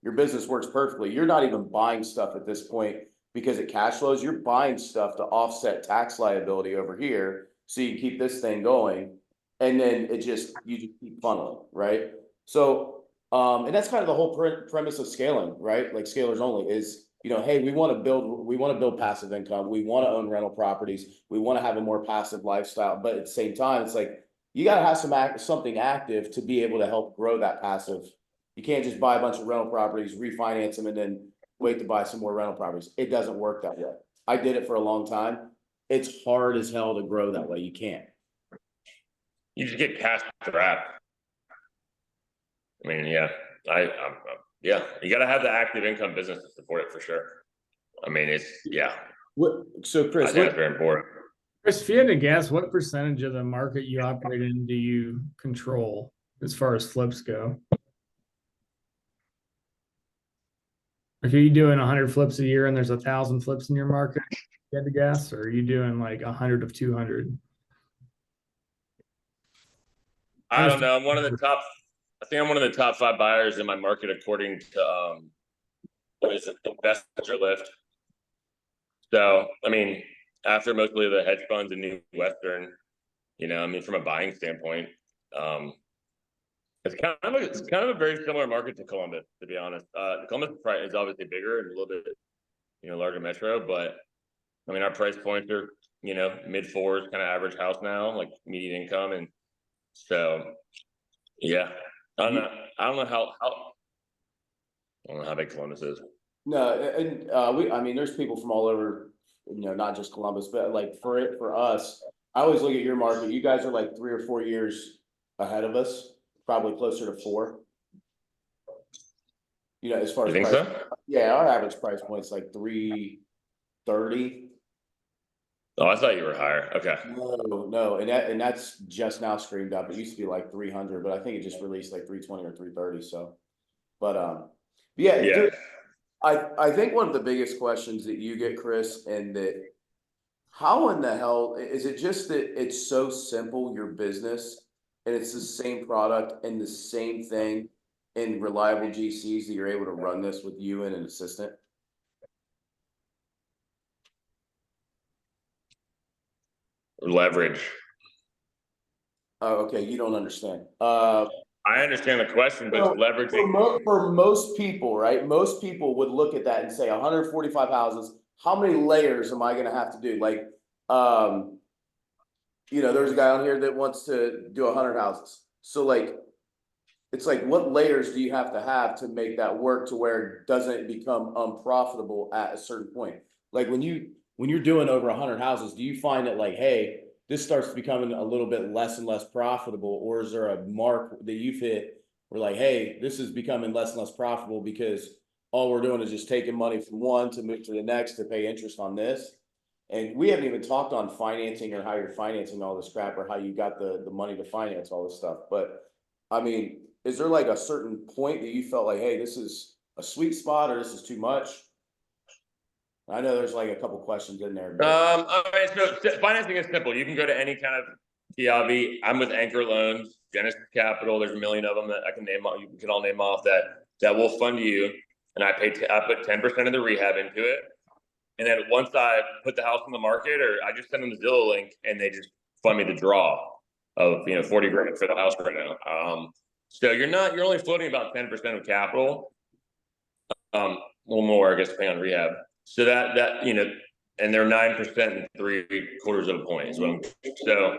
A: your business works perfectly. You're not even buying stuff at this point because it cash flows. You're buying stuff to offset tax liability over here, so you keep this thing going, and then you just keep funneling, right? So, and that's kind of the whole premise of scaling, right? Like Scalers Only is, hey, we want to build passive income. We want to own rental properties. We want to have a more passive lifestyle, but at the same time, it's like you got to have something active to be able to help grow that passive. You can't just buy a bunch of rental properties, refinance them, and then wait to buy some more rental properties. It doesn't work that way. I did it for a long time. It's hard as hell to grow that way. You can't.
C: You just get cash trapped. I mean, yeah, you got to have the active income business to support it for sure. I mean, yeah,
A: So
C: I
A: Chris,
C: think that's very important.
B: Chris, if you had to guess, what percentage of the market you operate in do you control as far as flips go? Like, are you doing 100 flips a year and there's 1,000 flips in your market? You had to guess, or are you doing like 100 of 200?
C: I don't know. I think I'm one of the top 5 buyers in my market according to what is it, Investor Lift. So, I mean, after mostly the hedge funds and New Western, I mean, from a buying standpoint, it's kind of a very similar market to Columbus, to be honest. Columbus is obviously bigger and a little bit, larger metro, but I mean, our price points are, mid 4s, kind of average house now, like median income, and so yeah, I don't know. I don't know how big Columbus is.
A: no, and I mean, there's people from all over, not just Columbus, but like for us, I always look at your market. You guys are like 3 or 4 years ahead of us, probably closer to 4. As far
C: You
A: as
C: think
A: price,
C: so?
A: yeah, our average price point's like 330.
C: Oh, I thought you were higher. Okay.
A: No, and that's just now screamed up. It used to be like 300, but I think it just released like 320 or 330. So, but yeah,
C: Yeah.
A: dude, I think one of the biggest questions that you get, Chris, and that how in the hell is it just that it's so simple, your business, and it's the same product and the same thing in reliable GCs that you're able to run this with you and an assistant?
C: Leverage.
A: Oh, okay, you don't understand.
C: I understand the question, but it's leveraging.
A: For most people, right? Most people would look at that and say 145 houses. How many layers am I going to have to do? Like, there's a guy on here that wants to do 100 houses. So like, it's like, what layers do you have to make that work to where it doesn't become unprofitable at a certain point? Like when you're doing over 100 houses, do you find that like, hey, this starts becoming a little bit less and less profitable, or is there a mark that you've hit where like, hey, this is becoming less and less profitable because all we're doing is just taking money from one to move to the next to pay interest on this? And we haven't even talked on financing or how you're financing all this crap or how you got the money to finance all this stuff. But I mean, is there like a certain point that you felt like, hey, this is a sweet spot or this is too much? I know there's like a couple questions in there.
C: All right, so financing is simple. You can go to any kind of TIV. I'm with Anchor Loans, Genesis Capital. There's a million of them that I can name. You can all name off that will fund you, and I put 10% of the rehab into it, and then once I put the house on the market, or I just send them the Zillow link, and they just fund me the draw of 40 grand for the house right now. So you're only floating about 10% of capital, a little more, I guess, depending on rehab. So that and they're 9% and 3/4 of a point is what I'm. So,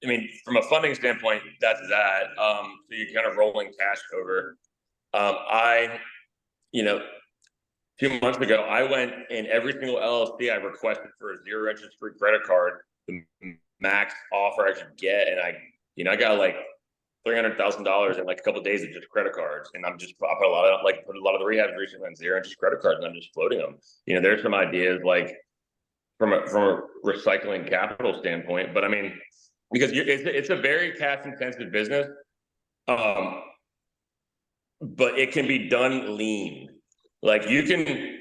C: I mean, from a funding standpoint, that's that. So you're kind of rolling cash over. 2 months ago, I went in every single LLC I requested for a 0 interest free credit card, the max offer I could get, and I got like $300,000 in like a couple of days of just credit cards, and I put a lot of the rehabs recently on 0 interest credit cards, and I'm just floating them. There's some ideas like from a recycling capital standpoint, but I mean, because it's a very cash intensive business, but it can be done lean. Like you can,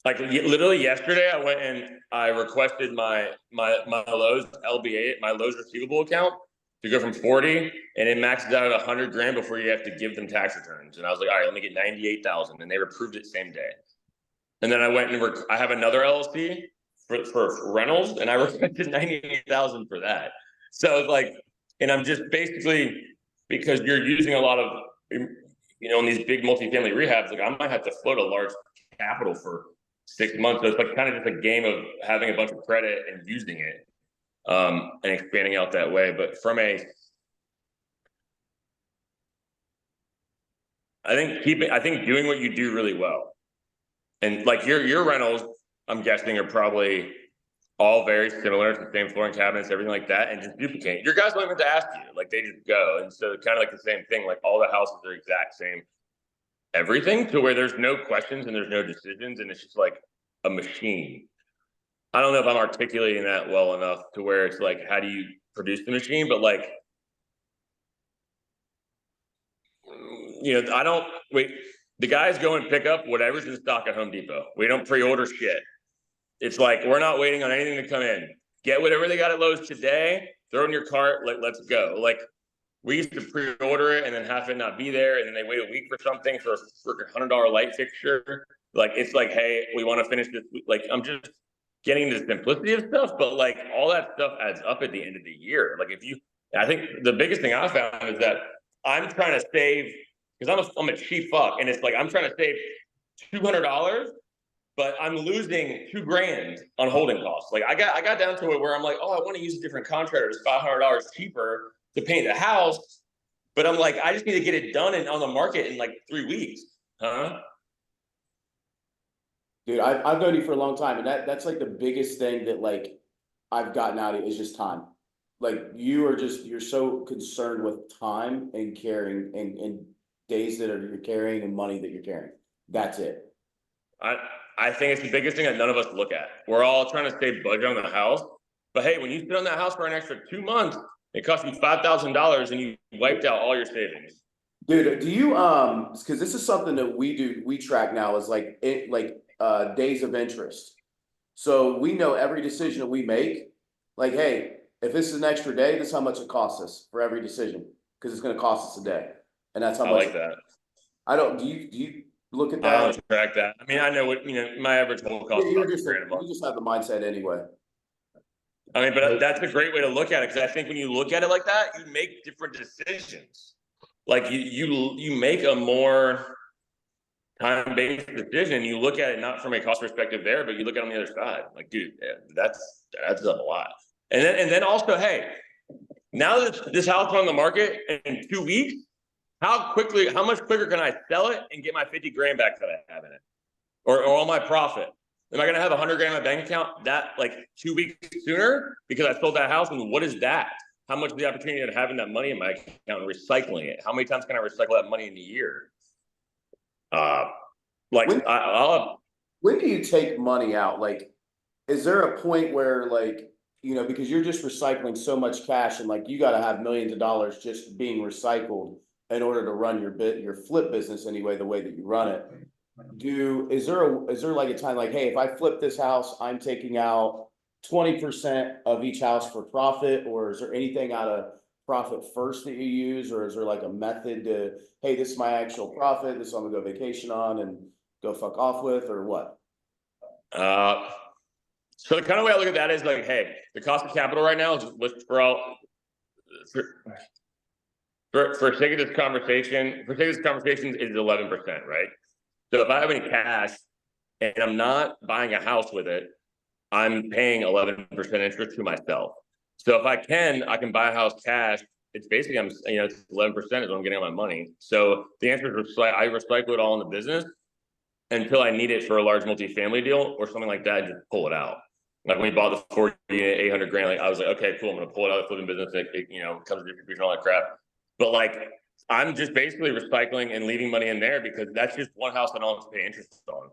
C: like literally yesterday, I went and I requested my Lowe's LBA, my Lowe's receivable account, to go from 40, and it maxes out at 100 grand before you have to give them tax returns. And I was like, all right, let me get 98,000, and they approved it same day. And then I went and I have another LLC for rentals, and I requested 98,000 for that. So it's like, and I'm just basically, because you're using a lot of, in these big multifamily rehabs, like I might have to float a large capital for 6 months. So it's like kind of just a game of having a bunch of credit and using it. And expanding out that way. But I think doing what you do really well, and like your rentals, I'm guessing are probably all very similar to the same flooring cabinets, everything like that, and just duplicate. Your guys don't even have to ask you, like they just go. And so kind of like the same thing, like all the houses are exact same everything, to where there's no questions and there's no decisions, and it's just like a machine. I don't know if I'm articulating that well enough to where it's like, how do you produce the machine? But like, I don't wait. The guys go and pick up whatever's in stock at Home Depot. We don't pre-order shit. It's like, we're not waiting on anything to come in. Get whatever they got at Lowe's today, throw it in your cart, let's go. Like, we used to pre-order it and then have it not be there, and then they wait a week for something for a $100 light fixture. Like, it's like, hey, we want to finish this. Like, I'm just getting into the simplicity of stuff, but like all that stuff adds up at the end of the year. Like, I think the biggest thing I found is that I'm trying to save, because I'm a cheap fuck, and it's like I'm trying to save $200, but I'm losing $2,000 on holding costs. Like, I got down to it where I'm like, oh, I want to use a different contractor. It's $500 cheaper to paint the house, but I'm like, I just need to get it done and on the market in like 3 weeks, huh?
A: Dude, I've known you for a long time, and that's like the biggest thing that like I've gotten out of it is just time. Like, you're so concerned with time and caring and days that you're carrying and money that you're carrying. That's it.
C: I think it's the biggest thing that none of us look at. We're all trying to stay budget on the house, but hey, when you sit on that house for an extra 2 months, it costs you $5,000 and you wiped out all your savings.
A: Dude, do you because this is something that we track now is like days of interest. So we know every decision that we make, like, hey, if this is an extra day, this is how much it costs us for every decision, because it's going to cost us a day, and that's how much.
C: I like that.
A: I don't. Do you look at that?
C: I don't track that. I mean, I know what my average whole cost is about $2,000 a month.
A: You just have the mindset anyway.
C: I mean, but that's a great way to look at it, because I think when you look at it like that, you make different decisions. Like, you make a more time-based decision. You look at it not from a cost perspective there, but you look at it on the other side. Like, dude, that adds up a lot. And then also, hey, now that this house is on the market in 2 weeks, how much quicker can I sell it and get my $50,000 back that I have in it, or all my profit? Am I going to have $100,000 in my bank account that like 2 weeks sooner because I sold that house? And what is that? How much is the opportunity of having that money in my account and recycling it? How many times can I recycle that money in a year?
A: When do you take money out? Like, is there a point where, like, because you're just recycling so much cash, and like you got to have millions of dollars just being recycled in order to run your flip business anyway, the way that you run it. Is there like a time like, hey, if I flip this house, I'm taking out 20% of each house for profit, or is there anything out of profit first that you use, or is there like a method to, hey, this is my actual profit, this is what I'm gonna go vacation on and go fuck off with, or what?
C: So the kind of way I look at that is like, hey, the cost of capital right now is for sake of this conversation, is 11%, right? So if I have any cash and I'm not buying a house with it, I'm paying 11% interest to myself. So if I can buy a house cash. It's basically, it's 11% is what I'm getting on my money. So the answer is I recycle it all in the business until I need it for a large multifamily deal or something like that, and just pull it out. Like when we bought the 40 unit, $800,000, like I was like, okay, cool, I'm gonna pull it out of the flipping business. It comes with distribution, all that crap. But like, I'm just basically recycling and leaving money in there because that's just one house I don't have to pay interest on.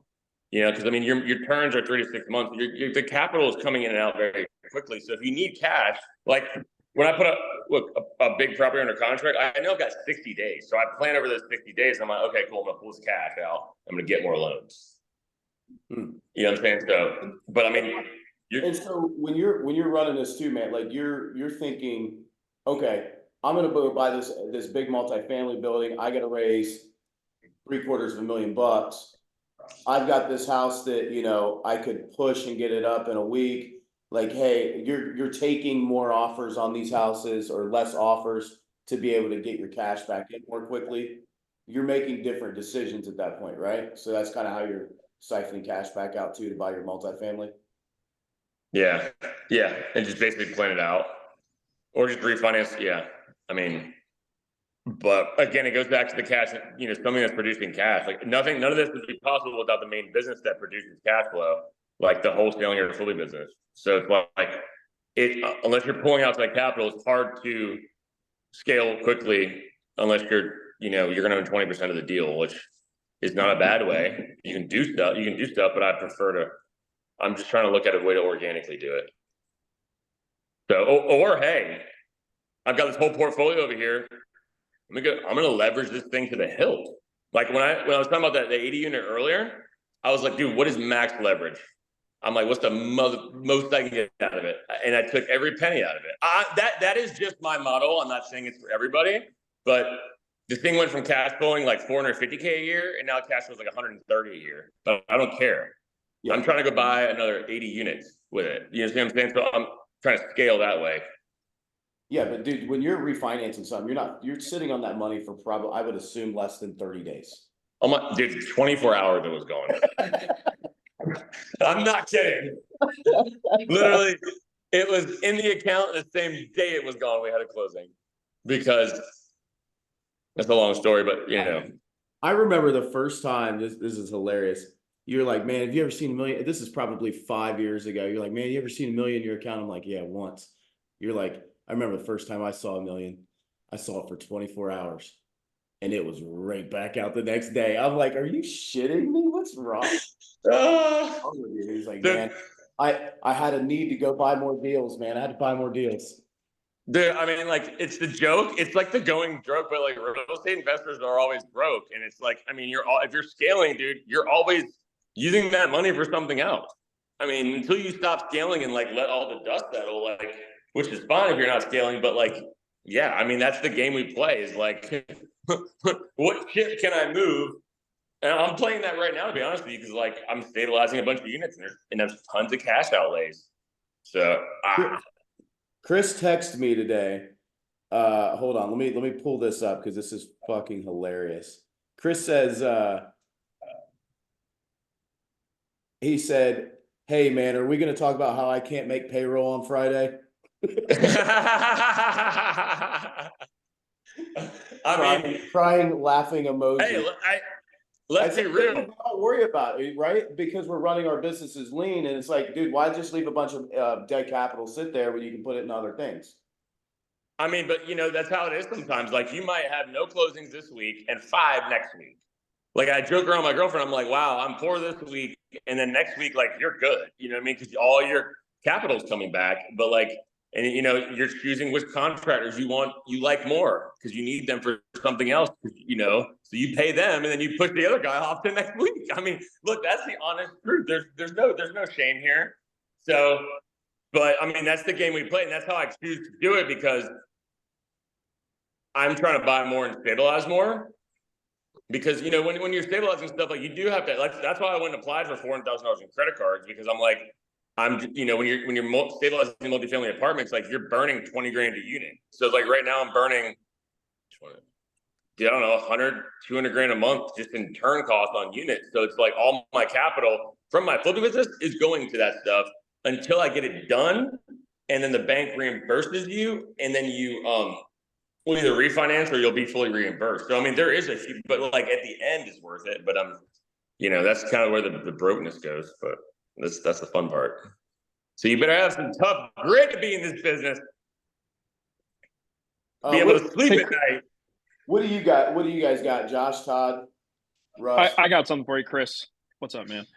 C: Because I mean, your turns are 3 to 6 months. The capital is coming in and out very quickly. So if you need cash, like when I put a big property under contract, I know I've got 60 days. So I plan over those 60 days. I'm like, okay, cool, I'm gonna pull this cash out. I'm gonna get more loans. You know what I'm saying? So, but I mean,
A: and so when you're running this too, man, like you're thinking, okay, I'm gonna go buy this big multifamily building. I gotta raise $750,000. I've got this house that I could push and get it up in a week. Like, hey, you're taking more offers on these houses or less offers to be able to get your cash back in more quickly. You're making different decisions at that point, right? So that's kind of how you're siphoning cash back out too to buy your multifamily.
C: Yeah, and just basically plan it out, or just refinance. Yeah, I mean, but again, it goes back to the cash. Something that's producing cash. Like none of this would be possible without the main business that produces cash flow, like the wholesaling or fully business. So it's like unless you're pulling out that capital, it's hard to scale quickly unless you're going to own 20% of the deal, which is not a bad way. You can do stuff, but I prefer to I'm just trying to look at a way to organically do it. So, or hey, I've got this whole portfolio over here. I'm gonna leverage this thing to the hilt. Like when I was talking about the 80 unit earlier, I was like, dude, what is max leverage? I'm like, what's the most I can get out of it? And I took every penny out of it. That is just my model. I'm not saying it's for everybody, but the thing went from cash flowing like 450K a year, and now cash flows like 130 a year. But I don't care. Yeah. I'm trying to go buy another 80 units with it. You know what I'm saying? So I'm trying to scale that way.
A: Yeah, but dude, when you're refinancing something, you're sitting on that money for probably, I would assume, less than 30 days.
C: Oh my, dude, 24 hours it was gone. I'm not kidding. Literally, it was in the account the same day it was gone. We had a closing because that's a long story, but you know.
A: I remember the first time, this is hilarious. You're like, man, have you ever seen $1 million? This is probably 5 years ago. You're like, man, you ever seen $1 million in your account? I'm like, yeah, once. You're like, I remember the first time I saw $1 million, I saw it for 24 hours. And it was right back out the next day. I'm like, are you shitting me? What's wrong? He's like, man, I had a need to go buy more deals, man. I had to buy more deals.
C: Dude, I mean, like, it's the joke. It's like the going joke, but like real estate investors are always broke. And it's like, I mean, if you're scaling, dude, you're always using that money for something else. I mean, until you stop scaling and like let all the dust settle, like, which is fine if you're not scaling, but like, yeah, I mean, that's the game we play is like, what shit can I move? And I'm playing that right now, to be honest with you, because like I'm stabilizing a bunch of units and there's tons of cash outlays. So
A: Chris texted me today. Hold on, let me pull this up because this is fucking hilarious. Chris says, he said, hey man, are we gonna talk about how I can't make payroll on Friday? I mean, crying, laughing emoji.
C: Hey, let's be real.
A: Don't worry about it, right? Because we're running our businesses lean, and it's like, dude, why just leave a bunch of dead capital sit there when you can put it in other things?
C: I mean, but you know, that's how it is sometimes. Like you might have no closings this week and 5 next week. Like I joke around with my girlfriend, I'm like, wow, I'm poor this week, and then next week, like you're good. You know what I mean? Because all your capital's coming back, but like, and you know, you're choosing which contractors you like more because you need them for something else. You know, so you pay them, and then you push the other guy off to next week. I mean, look, that's the honest truth. There's no shame here. So, but I mean, that's the game we play, and that's how I choose to do it because I'm trying to buy more and stabilize more. Because you know when you're stabilizing stuff, like you do have to. Like that's why I went and applied for $400,000 in credit cards because I'm like, you know when you're stabilizing multifamily apartments, like you're burning 20 grand a unit. So like right now I'm burning, I don't know, 100, 200 grand a month just in turn cost on units. So it's like all my capital from my flipping business is going to that stuff until I get it done, and then the bank reimburses you, and then you will either refinance or you'll be fully reimbursed. So I mean, there is but like at the end is worth it. But you know, that's kind of where the brokenness goes. But that's the fun part. So you better have some tough grit to be in this business. Be able to sleep at night.
A: What do you got? What do you guys got? Josh, Todd, Russ?
E: I got something for you, Chris. What's up, man?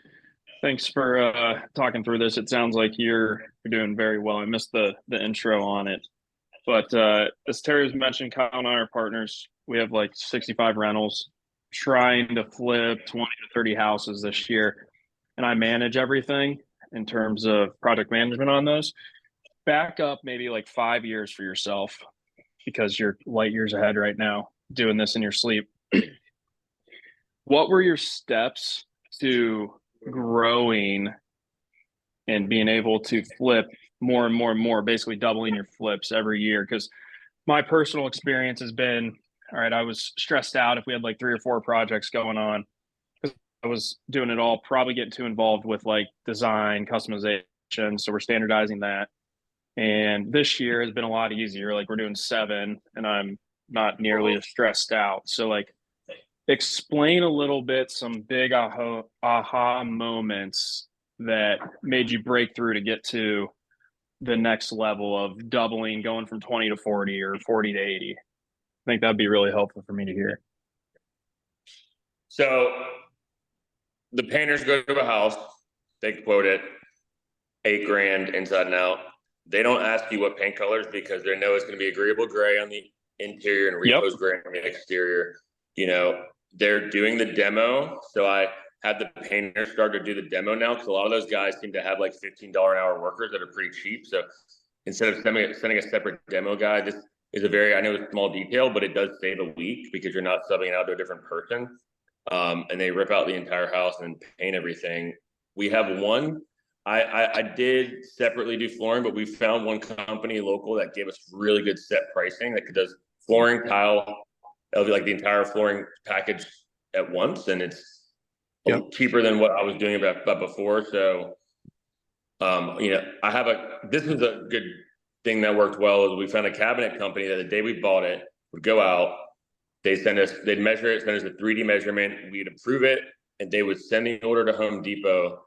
E: Thanks for talking through this. It sounds like you're doing very well. I missed the intro on it. But as Terry was mentioning, Kyle and I are partners. We have like 65 rentals, trying to flip 20 to 30 houses this year. And I manage everything in terms of project management on those. Back up maybe like 5 years for yourself because you're light years ahead right now doing this in your sleep. What were your steps to growing and being able to flip more and more and more, basically doubling your flips every year? Because my personal experience has been, all right, I was stressed out if we had like 3 or 4 projects going on. I was doing it all, probably getting too involved with like design, customization. So we're standardizing that. And this year has been a lot easier. Like we're doing 7 and I'm not nearly as stressed out. So like explain a little bit some big aha moments that made you break through to get to the next level of doubling, going from 20 to 40 or 40 to 80. I think that'd be really helpful for me to hear.
C: So the painters go to a house, they quote it, $8,000 inside and out. They don't ask you what paint colors because they know it's going to be agreeable gray on the interior and
E: Yep.
C: repose gray on the exterior. You know, they're doing the demo. So I had the painter start to do the demo now because a lot of those guys seem to have like $15 an hour workers that are pretty cheap. So instead of sending a separate demo guy, this is a very, I know it's a small detail, but it does save a week because you're not subbing it out to a different person. And they rip out the entire house and paint everything. We have one. I did separately do flooring, but we found one company local that gave us really good set pricing that does flooring, tile, it'll be like the entire flooring package at once, and it's cheaper than what I was doing about before. So, you know, this is a good thing that worked well. Is we found a cabinet company that the day we bought it would go out, they'd measure it, send us a 3D measurement, we'd approve it, and they would send the order to Home Depot.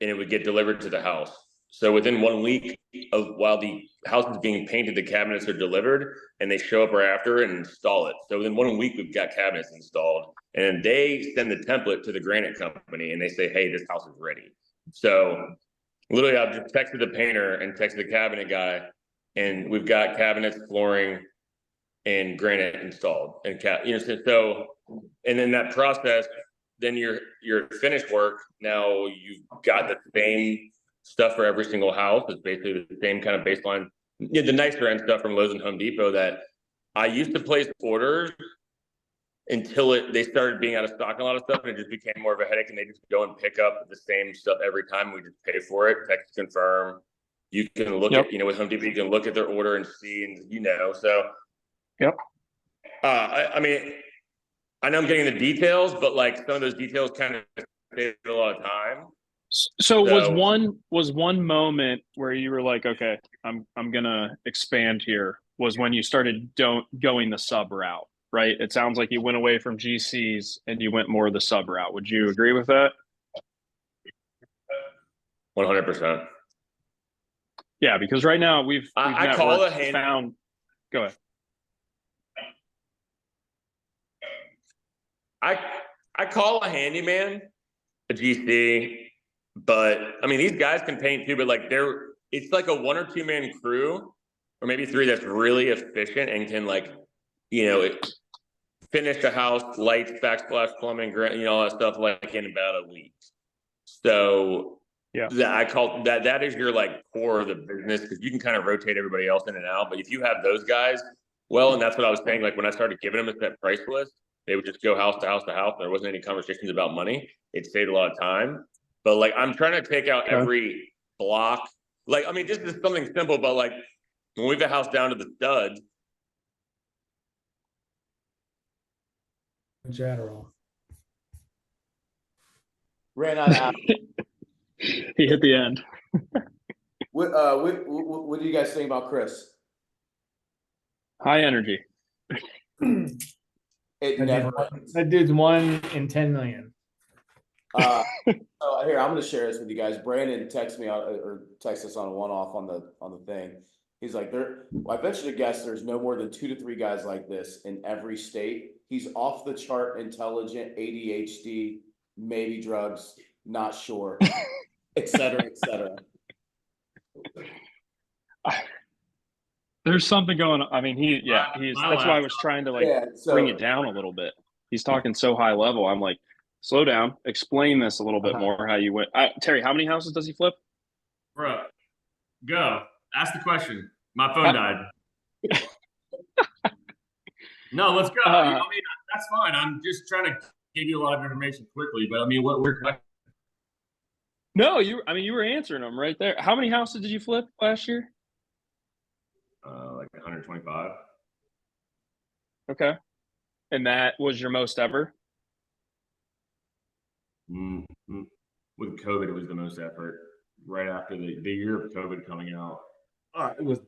C: And it would get delivered to the house. So within 1 week while the house is being painted, the cabinets are delivered and they show up right after and install it. So within 1 week, we've got cabinets installed, and they send the template to the granite company and they say, hey, this house is ready. So literally I've just texted the painter and texted the cabinet guy, and we've got cabinets, flooring, and granite installed. And so, and then that process, then your finished work, now you've got the same stuff for every single house. It's basically the same kind of baseline, the nicer end stuff from Lowe's and Home Depot that I used to place orders until they started being out of stock, a lot of stuff, and it just became more of a headache, and they just go and pick up the same stuff every time. We just pay for it, text confirm. You can look at, with Home Depot, you can look at their order and see, and so. I mean, I know I'm getting the details, but like some of those details kind of save a lot of time.
E: So was one moment where you were like, okay, I'm gonna expand here, was when you started going the sub route, right? It sounds like you went away from GCs and you went more the sub route. Would you agree with that?
C: 100%.
E: Yeah, because right now we've
C: I call the
E: found. Go ahead.
C: I call a handyman a GC, but I mean, these guys can paint too, but like it's like a 1 or 2 man crew, or maybe 3 that's really efficient and can finish a house, lights, backsplash, plumbing, all that stuff like in about a week. So I call that is your like core of the business, because you can kind of rotate everybody else in and out. But if you have those guys, and that's what I was saying, like when I started giving them a set price list, they would just go house to house to house. There wasn't any conversations about money. It saved a lot of time. But like, I'm trying to take out every block. Like, I mean, just is something simple, but like when we have a house down to the studs.
B: General.
A: Ran out of hours.
E: He hit the end.
A: What do you guys think about Chris?
E: High energy.
B: That dude's 1 in 10 million.
A: So here, I'm going to share this with you guys. Brandon texted me or texted us on a one-off on the thing. He's like, I venture to guess there's no more than 2 to 3 guys like this in every state. He's off the chart, intelligent, ADHD, maybe drugs, not sure, et cetera, et cetera.
E: There's something going on. I mean, that's why I was trying to bring it down a little bit. He's talking so high level. I'm like, slow down, explain this a little bit more, how you went. Terry, how many houses does he flip?
C: Bro, go. Ask the question. My phone died. No, let's go. I mean, that's fine. I'm just trying to give you a lot of information quickly, but I mean, what we're
E: No, you were answering them right there. How many houses did you flip last year?
C: Like 125.
E: Okay. And that was your most ever?
C: With COVID, it was the most effort. Right after the year of COVID coming out, it was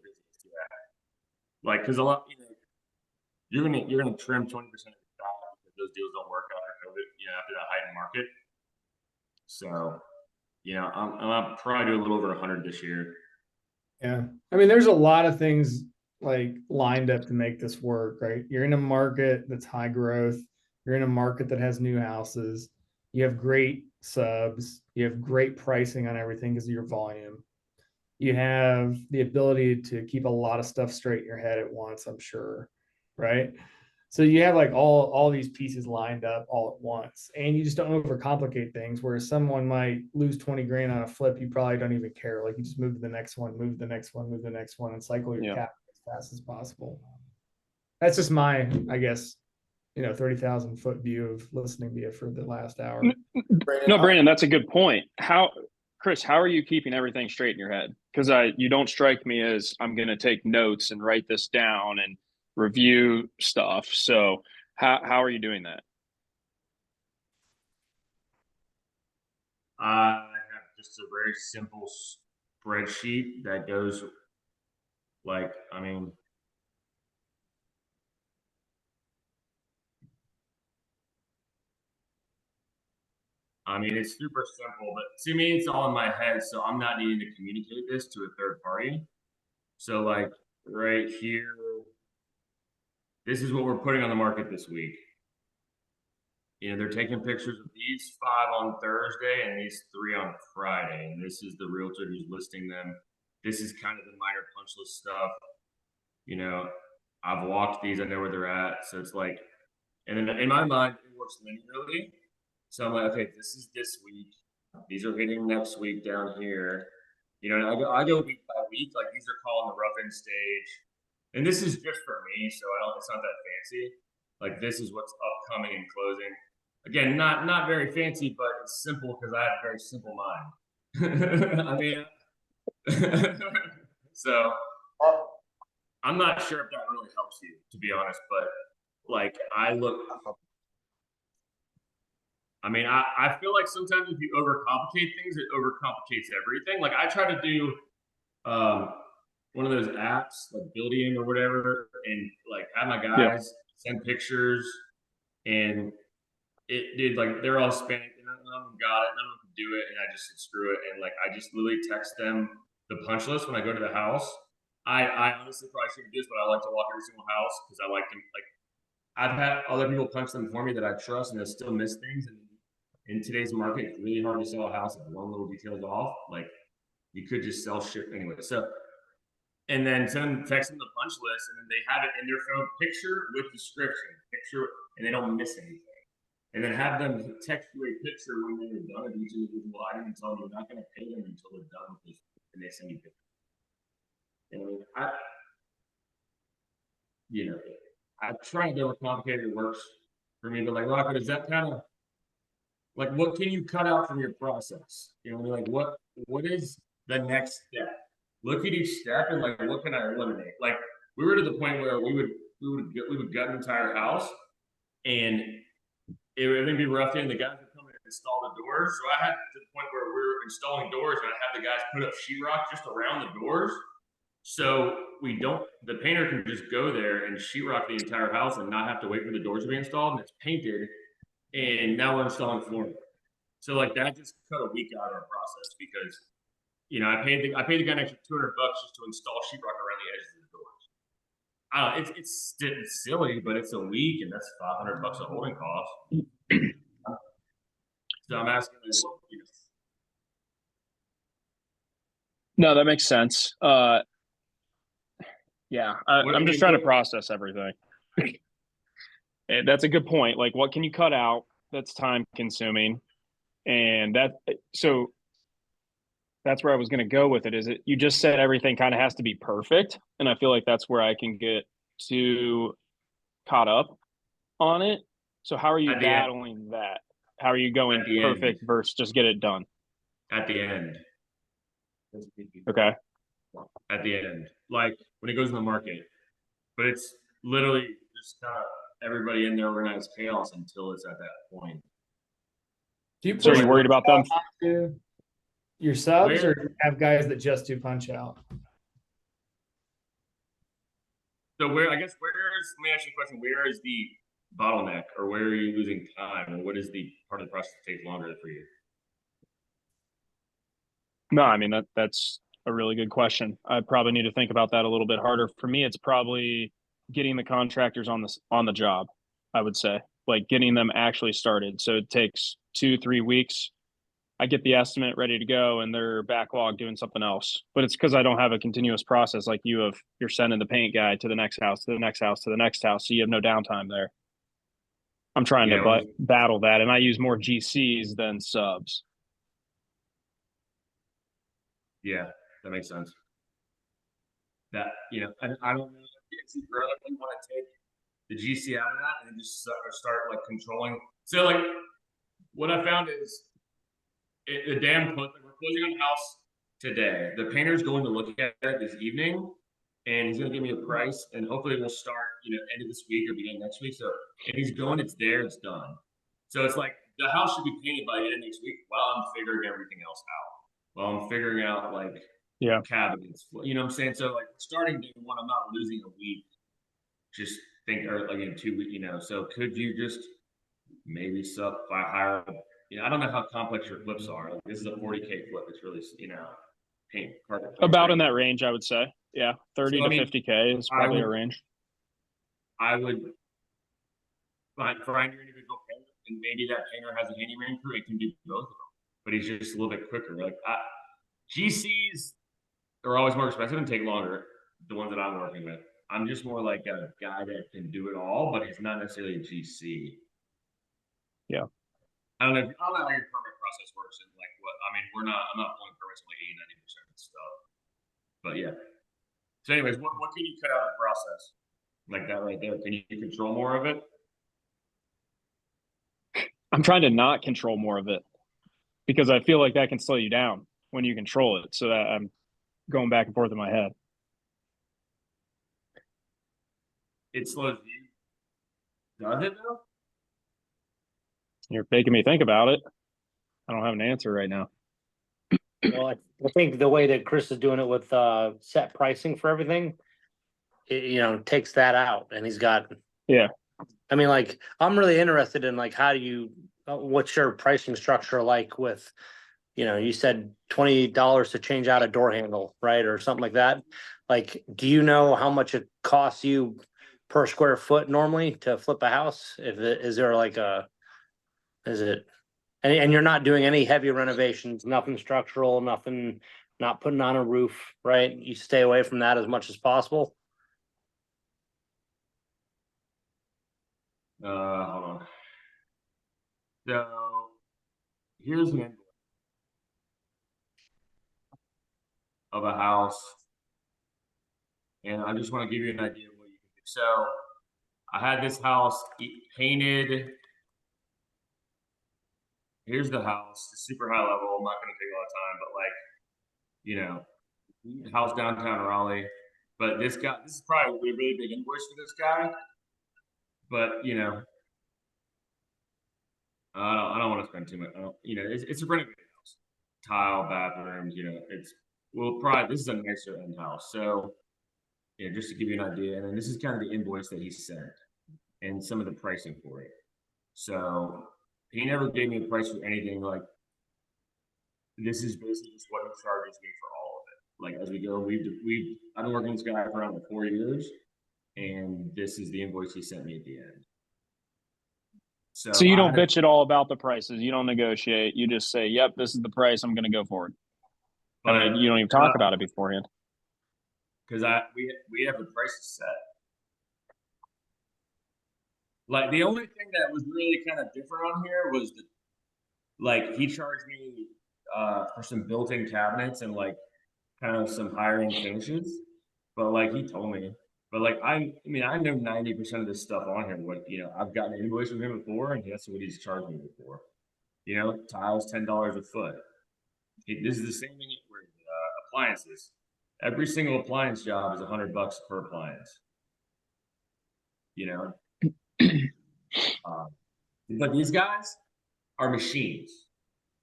C: like, because a lot, you're gonna trim 20% of your job if those deals don't work after COVID, after that heightened market. So, I'll probably do a little over 100 this year.
B: Yeah. I mean, there's a lot of things like lined up to make this work, right? You're in a market that's high growth. You're in a market that has new houses. You have great subs. You have great pricing on everything because of your volume. You have the ability to keep a lot of stuff straight in your head at once, I'm sure, right? So you have like all these pieces lined up all at once, and you just don't overcomplicate things. Whereas someone might lose 20 grand on a flip, you probably don't even care. Like you just move to the next one, move to the next one, move to the next one, and cycle your
E: Yeah.
B: cap as fast as possible. That's just my, I guess, 30,000 foot view of listening to you for the last hour.
E: No, Brandon, that's a good point. Chris, how are you keeping everything straight in your head? Because you don't strike me as I'm going to take notes and write this down and review stuff. So how are you doing that?
C: I have just a very simple spreadsheet that goes like, it's super simple, but to me, it's all in my head. So I'm not needing to communicate this to a third party. So like right here, this is what we're putting on the market this week. They're taking pictures of these 5 on Thursday and these 3 on Friday. And this is the realtor who's listing them. This is kind of the minor punch list stuff. I've walked these, I know where they're at. So it's like, and then in my mind, it works linearly. So I'm like, okay, this is this week. These are hitting next week down here. And I go week by week. Like these are calling the rough end stage. And this is just for me, so it's not that fancy. Like this is what's upcoming and closing. Again, not very fancy, but it's simple because I have a very simple mind. So I'm not sure if that really helps you, to be honest, but like I feel like sometimes if you overcomplicate things, it overcomplicates everything. Like I try to do one of those apps like Buildium or whatever, and like have my guys send pictures, and it did like they're all Hispanic, and none of them got it, none of them could do it, and I just said screw it, and like I just literally text them the punch list when I go to the house. I honestly probably shouldn't do this, but I like to walk every single house because I like to like I've had other people punch them for me that I trust, and they still miss things. And in today's market, it's really hard to sell a house if one little detail is off. Like you could just sell shit anyway. So, and then text them the punch list, and then they have it in their phone, picture with description, and they don't miss anything. And then have them text you a picture when they're done with each individual item and tell them you're not going to pay them until they're done with this, and they send you pictures. I try to overcomplicate it. It works for me, but like Rocco, is that kind of like what can you cut out from your process? Like what is the next step? Look at each step and like what can I eliminate? Like we were to the point where we would gut an entire house, and it would be rough, and the guys would come in and install the doors. So I had to the point where we were installing doors, and I had the guys put up sheetrock just around the doors. So the painter can just go there and sheetrock the entire house and not have to wait for the doors to be installed, and it's painted. And now we're installing flooring. So like that just cut a week out of our process because, I paid the guy an extra $200 just to install sheetrock around the edges of the doors. I don't know, it's silly, but it's a week and that's $500 a holding cost. So I'm asking.
E: No, that makes sense. I'm just trying to process everything. That's a good point. Like, what can you cut out that's time consuming? And so that's where I was going to go with it. Is it, you just said everything kind of has to be perfect. And I feel like that's where I can get too caught up on it. So how are you battling that? How are you going perfect versus just get it done?
C: At the end.
E: Okay.
C: At the end, like when it goes in the market, but it's literally just kind of everybody in there organized chaos until it's at that point.
B: So
E: are you worried about them?
B: Your subs, or do you have guys that just do punch out?
C: So let me ask you a question. Where is the bottleneck, or where are you losing time, or what is the part of the process that takes longer for you?
E: No, I mean, that's a really good question. I probably need to think about that a little bit harder. For me, it's probably getting the contractors on the job, I would say. like getting them actually started. So it takes 2-3 weeks. I get the estimate ready to go and they're backlog doing something else. But it's because I don't have a continuous process like you have. You're sending the paint guy to the next house, to the next house, to the next house. So you have no downtime there. I'm trying to battle that, and I use more GCs than subs.
C: Yeah, that makes sense. That, you know, I don't know if you really want to take the GC out of that and just start like controlling. So like what I found is the damn we're closing on the house today. The painter's going to look at it this evening and he's going to give me a price and hopefully we'll start, you know, end of this week or beginning next week. So if he's going, it's there, it's done. So it's like the house should be painted by the end of next week while I'm figuring everything else out. While I'm figuring out like cabinets, you know what I'm saying? So like starting day one, I'm not losing a week. Just think, or like in 2 weeks, you know. So could you just maybe hire? You know, I don't know how complex your flips are. Like, this is a 40K flip. It's really, you know, paint carpet.
E: About in that range, I would say. Yeah, 30 to 50K is probably a range.
C: I would find your individual painter, and maybe that painter has a handyman crew. It can do both of them, but he's just a little bit quicker. Like GCs are always more expensive and take longer. The ones that I'm working with, I'm just more like a guy that can do it all, but he's not necessarily a GC.
E: Yeah.
C: I don't know how your permit process works and like what, I mean, I'm not pulling permits on like 80-90% of stuff. But yeah. So anyways, what can you cut out of the process? Like that right there. Can you control more of it?
E: I'm trying to not control more of it because I feel like that can slow you down when you control it. So that I'm going back and forth in my head.
C: It slows you. Does it though?
E: You're making me think about it. I don't have an answer right now.
D: Well, I think the way that Chris is doing it with set pricing for everything, you know, takes that out, and he's got.
E: Yeah.
D: I mean, like, I'm really interested in like, how do you, what's your pricing structure like with, you know, you said $20 to change out a door handle, right, or something like that. Like, do you know how much it costs you per square foot normally to flip a house? Is there like is it, and you're not doing any heavy renovations, nothing structural, nothing, not putting on a roof, right? You stay away from that as much as possible.
C: Hold on. So here's an invoice of a house, and I just want to give you an idea of what you can do. So I had this house painted. Here's the house, it's super high level. I'm not going to take a lot of time, but like, you know, house downtown Raleigh. But this is probably a really big invoice for this guy. But you know, I don't want to spend too much. You know, it's a renovated house, tile, bathrooms. You know, this is a nicer end house. So, yeah, just to give you an idea, and then this is kind of the invoice that he sent, and some of the pricing for it. So he never gave me a price for anything. Like, this is basically just what he charges me for all of it. Like, as we go, I've been working with this guy for around 4 years, and this is the invoice he sent me at the end.
E: So you don't bitch at all about the prices. You don't negotiate. You just say, "Yep, this is the price. I'm going to go for it." But you don't even talk about it beforehand.
C: Because we have the prices set. Like, the only thing that was really kind of different on here was he charged me for some built-in cabinets and like kind of some higher end finishes. But like he told me, but like I mean I know 90% of this stuff on here. What, you know, I've gotten an invoice from him before, and that's what he's charged me before. You know, tiles $10 a foot. This is the same thing with appliances. Every single appliance job is $100 per appliance. You know. But these guys are machines.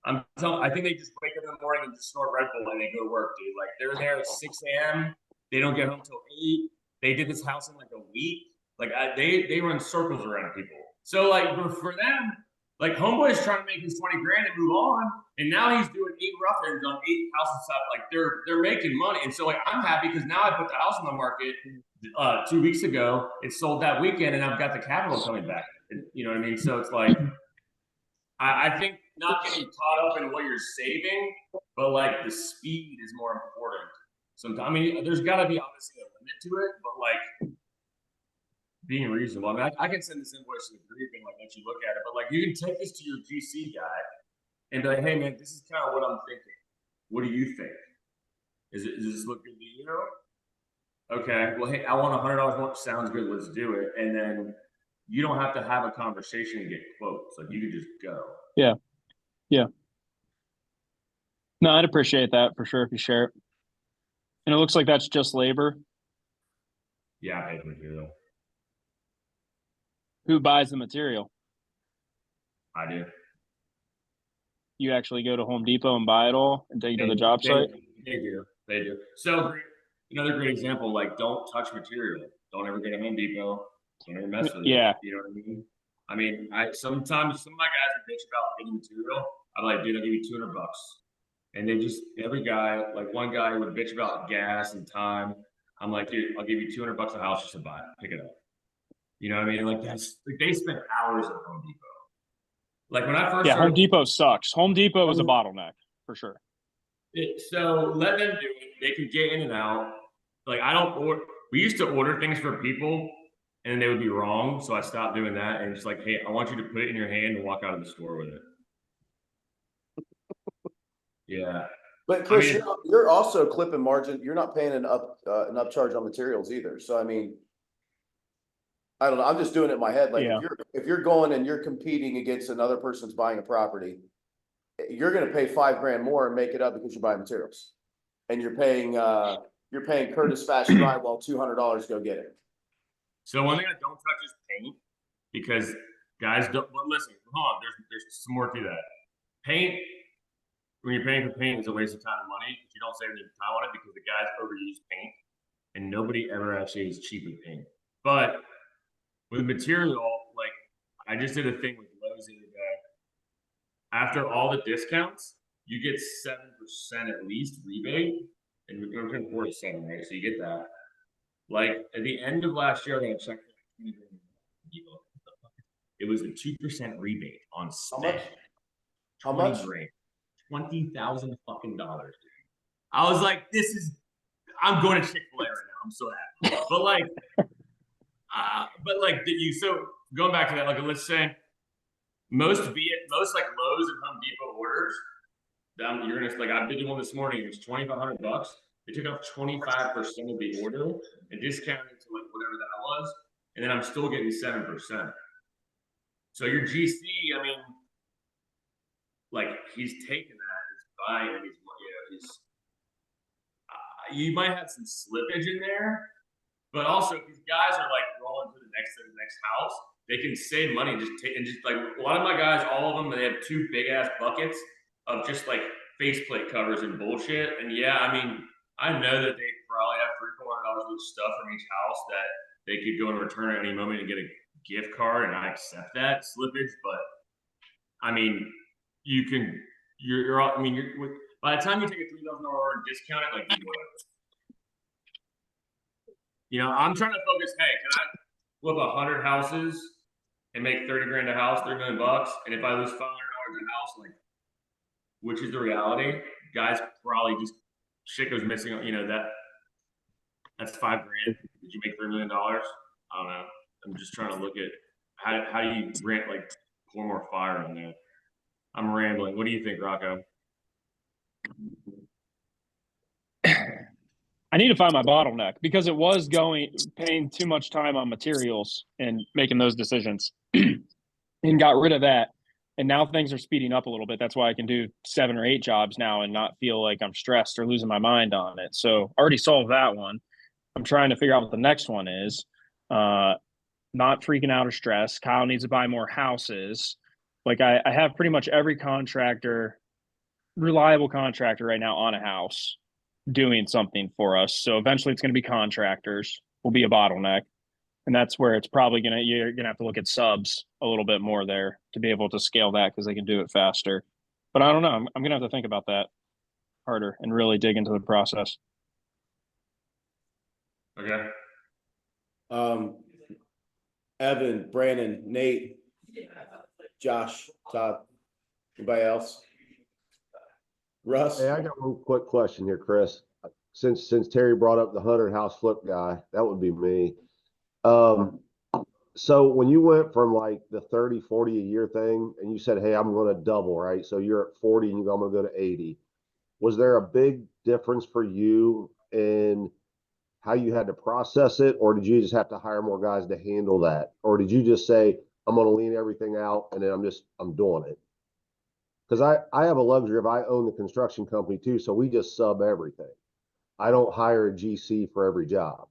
C: I think they just wake up in the morning and just snort Red Bull and they go to work, dude. Like, they're there at 6 a.m. They don't get home till 8. They did this house in like a week. Like, they run circles around people. So like for them, like, homeboy's trying to make his 20 grand and move on, and now he's doing 8 rough-ins on 8 houses. Like, they're making money, and so like I'm happy because now I put the house on the market 2 weeks ago. It sold that weekend, and I've got the capital coming back. You know what I mean? So it's like, I think not getting caught up in what you're saving, but like the speed is more important. Sometimes, I mean, there's got to be obviously a limit to it, but like being reasonable. I mean, I can send this invoice to the group and like let you look at it, but like you can take this to your GC guy and be like, hey man, this is kind of what I'm thinking. What do you think? Does this look good to you? Okay, well, hey, I want $100 more. Sounds good. Let's do it. And then you don't have to have a conversation and get quotes. Like you can just go.
E: Yeah. No, I'd appreciate that for sure if you share it. And it looks like that's just labor.
C: Yeah, I pay material.
E: Who buys the material?
C: I do.
E: You actually go to Home Depot and buy it all and take it to the job site?
C: They do. They do. So another great example, like don't touch material. Don't ever go to Home Depot. Don't ever mess with it.
E: Yeah.
C: You know what I mean? I mean, sometimes some of my guys would bitch about getting material. I'm like, dude, I'll give you $200. And they just, every guy, like one guy would bitch about gas and time. I'm like, dude, I'll give you $200 a house just to buy it, pick it up. You know what I mean? Like that's like they spend hours at Home Depot. Like when I first
E: Yeah,
C: started,
E: Home Depot sucks. Home Depot is a bottleneck for sure.
C: so let them do it. They can get in and out. Like I don't order. We used to order things for people, and they would be wrong. So I stopped doing that, and just like, hey, I want you to put it in your hand and walk out of the store with it. Yeah.
A: But Chris,
C: I mean,
A: you're also clipping margin. You're not paying an upcharge on materials either. So I mean, I don't know. I'm just doing it in my head. Like
E: Yeah.
A: if you're going and you're competing against another person's buying a property, you're going to pay $5,000 more and make it up because you're buying materials, and you're paying Curtis Fast Drywall $200 to go get it.
C: so one thing I don't touch is paint because guys don't. Well, listen, hold on. There's some more to that. Paint. When you're paying for paint, it's a waste of time and money. If you don't save any time on it because the guys overuse paint, and nobody ever actually is cheap with paint. But with material, like I just did a thing with Lowe's the other day. After all the discounts, you get 7% at least rebate, and we're going 4 to 7, right? So you get that. Like at the end of last year, I got a check for $20,000. It was a 2% rebate on spend.
A: How much?
C: $20,000 fucking dollars, dude. I was like, I'm going to Chick-fil-A right now. I'm so happy. But like, so going back to that, like, let's say most like Lowe's and Home Depot orders, you're gonna like, I did one this morning. It was $2,500. They took off 25% of the order and discounted to like whatever that was, and then I'm still getting 7%. So your GC, I mean, like he's taking that, he's buying it, you might have some slippage in there, but also if these guys are like rolling to the next house, they can save money just like a lot of my guys, all of them, they have 2 big ass buckets of just like faceplate covers and bullshit. And yeah, I mean, I know that they probably have $300-$400 worth of stuff from each house that they could go and return at any moment and get a gift card, and I accept that slippage, but I mean, by the time you take a $3,000 order and discount it, like you do whatever. You know, I'm trying to focus. Hey, can I flip 100 houses and make $30,000 a house, $3 million bucks? And if I lose $500 a house, like, which is the reality? Guys probably just shit goes missing. You know that's $5,000. Did you make $3 million? I don't know. I'm just trying to look at how do you pour more fire on that. I'm rambling. What do you think, Rocco?
E: I need to find my bottleneck because it was paying too much time on materials and making those decisions and got rid of that. And now things are speeding up a little bit. That's why I can do 7 or 8 jobs now and not feel like I'm stressed or losing my mind on it. So I already solved that one. I'm trying to figure out what the next one is. Not freaking out or stressed. Kyle needs to buy more houses. Like I have pretty much every reliable contractor right now on a house doing something for us. So eventually it's going to be contractors will be a bottleneck. And that's where it's probably you're going to have to look at subs a little bit more there to be able to scale that because they can do it faster. But I don't know. I'm going to have to think about that harder and really dig into the process.
C: Okay.
A: Evan, Brandon, Nate, Josh, Todd, anybody else? Russ?
F: Hey, I got one quick question here, Chris. Since Terry brought up the 100 house flip guy, that would be me. So when you went from like the 30, 40 a year thing and you said, hey, I'm going to double, right? So you're at 40 and you go, I'm going to go to 80. Was there a big difference for you in how you had to process it? Or did you just have to hire more guys to handle that? Or did you just say, I'm going to lean everything out and then I'm doing it? Because I have a luxury of I own the construction company too. So we just sub everything. I don't hire a GC for every job.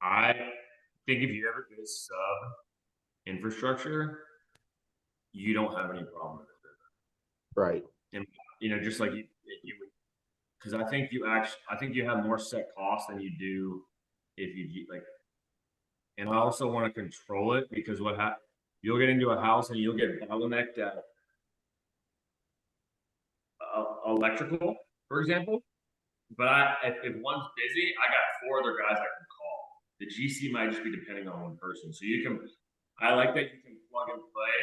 C: I think if you ever get sub infrastructure, you don't have any problem with it.
F: Right.
C: And just like you would, because I think you have more set costs than you do if you like. And I also want to control it because you'll get into a house and you'll get bottlenecked at electrical, for example. But if one's busy, I got 4 other guys I can call. The GC might just be depending on one person. So I like that you can plug and play.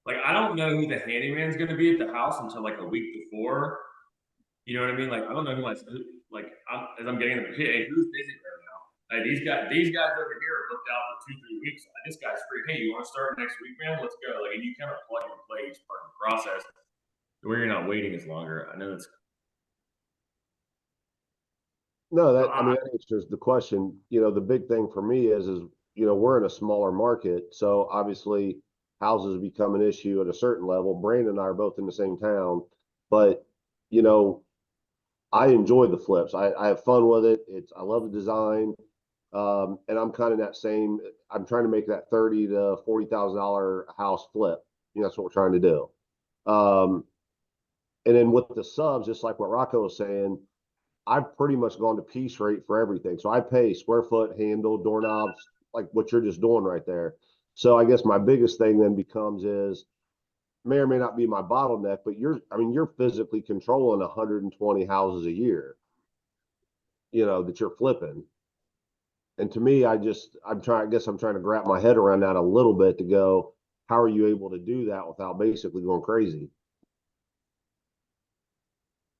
C: Like, I don't know who the handyman's going to be at the house until like a week before. You know what I mean? Like, I don't know who as I'm getting them, hey, who's busy right now? Like, these guys over here are booked out for 2-3 weeks. This guy's free. Hey, you want to start next week, man? Let's go. Like, and you kind of plug and play each part of the process where you're not waiting as longer. I know it's.
F: No, that answers the question. The big thing for me is we're in a smaller market, so obviously houses become an issue at a certain level. Brandon and I are both in the same town, but I enjoy the flips. I have fun with it. I love the design, and I'm kind of that same. I'm trying to make that $30,000 to $40,000 house flip. That's what we're trying to do. And then with the subs, just like what Rocco was saying, I've pretty much gone to piece rate for everything. So I pay square foot, handle, doorknobs, like what you're just doing right there. So I guess my biggest thing then becomes may or may not be my bottleneck, but you're physically controlling 120 houses a year, that you're flipping. And to me, I'm trying to wrap my head around that a little bit to go, how are you able to do that without basically going crazy?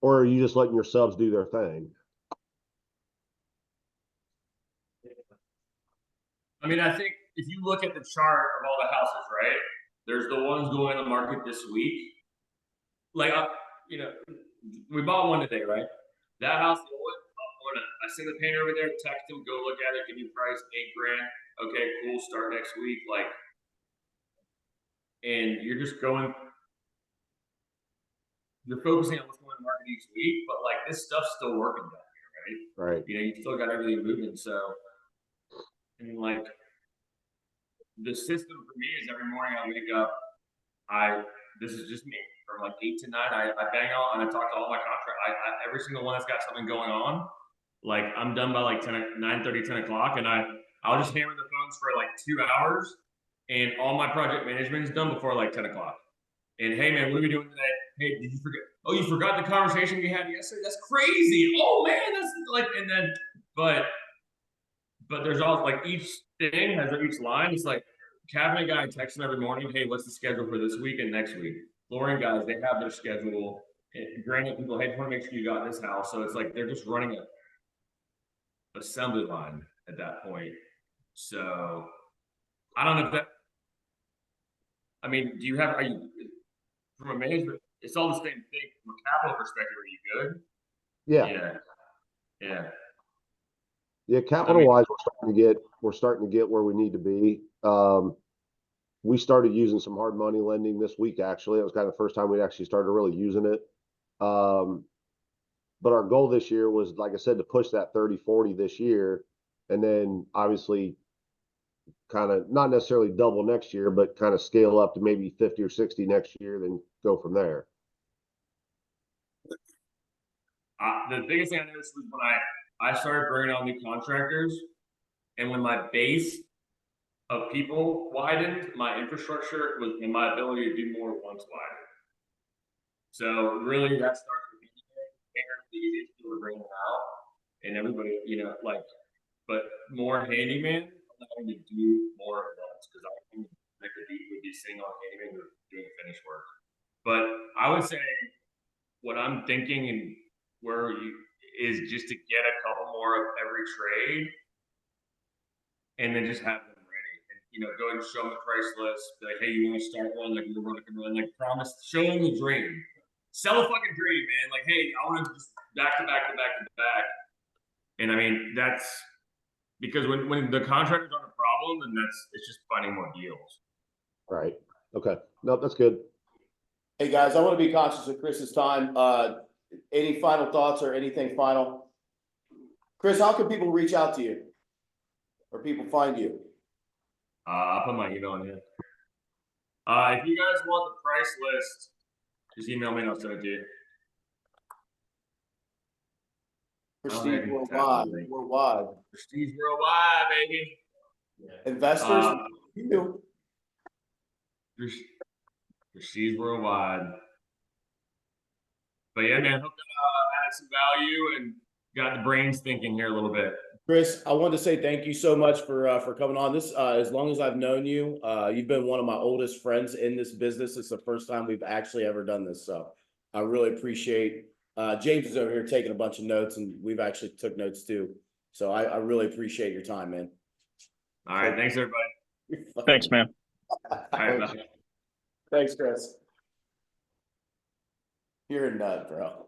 F: Or are you just letting your subs do their thing?
C: I mean, I think if you look at the chart of all the houses, right? There's the ones going in the market this week. Like, we bought one today, right? That house, I send the painter over there, text him, go look at it, give me price, $8,000. Okay, cool. Start next week. Like, and you're just going. You're focusing on what's going on in the market each week, but like this stuff's still working down here, right?
F: Right.
C: You still got everything moving. So, and like the system for me is every morning I wake up, this is just me from like 8 to 9. I bang on and I talk to all my contract. Every single one that's got something going on, like I'm done by like 9:30, 10 o'clock, and I'll just hammer the phones for like 2 hours, and all my project management is done before like 10 o'clock. And hey, man, what are we doing today? Hey, did you forget? Oh, you forgot the conversation we had yesterday? That's crazy. Oh man, that's like, and then, but there's also like each thing has each line. It's like cabinet guy texts them every morning. Hey, what's the schedule for this week and next week? Flooring guys, they have their schedule. And granite people, hey, just want to make sure you got this house. So it's like they're just running a assembly line at that point. So I don't know if that. I mean, are you from a management? It's all the same thing from a capital perspective. Are you good? Yeah.
F: Yeah, capital wise, we're starting to get where we need to be. We started using some hard money lending this week. Actually, it was kind of the first time we actually started really using it. But our goal this year was, like I said, to push that 30-40 this year, and then obviously kind of not necessarily double next year, but kind of scale up to maybe 50 or 60 next year, then go from there.
C: The biggest thing I noticed was when I started bringing on new contractors, and when my base of people widened, my infrastructure and my ability to do more once widened. So really, that starts with me. The easiest people to bring them out, and everybody, but more handyman allowing me to do more at once because I can connect the deep with be sitting on handyman or doing finish work. But I would say what I'm thinking and where you is just to get a couple more of every trade and then just have them ready. And, you know, go and show them the price list. Be like, hey, you want to start one? Like, we're going to run. Like, promise. Show them the dream. Sell a fucking dream, man. Like, hey, I want to just back to back to back to back. And I mean, that's because when the contractors aren't a problem, then it's just finding more deals.
F: Right. Okay. No, that's good.
A: Hey, guys, I want to be conscious of Chris's time. Any final thoughts or anything final? Chris, how can people reach out to you? Or people find you?
C: I'll put my email in here. If you guys want the price list, just email me and I'll send it to you.
A: Prestige Worldwide. Worldwide.
C: Prestige Worldwide, baby.
A: Investors. You.
C: Prestige Worldwide. But yeah, man, hope that added some value and got the brains thinking here a little bit.
A: Chris, I wanted to say thank you so much for coming on. This as long as I've known you, you've been one of my oldest friends in this business. It's the first time we've actually ever done this, so I really appreciate. James is over here taking a bunch of notes, and we've actually took notes too. So I really appreciate your time, man.
C: All right, thanks everybody.
E: Thanks, man.
C: All right, bye.
A: Thanks, Chris. You're a nut, bro.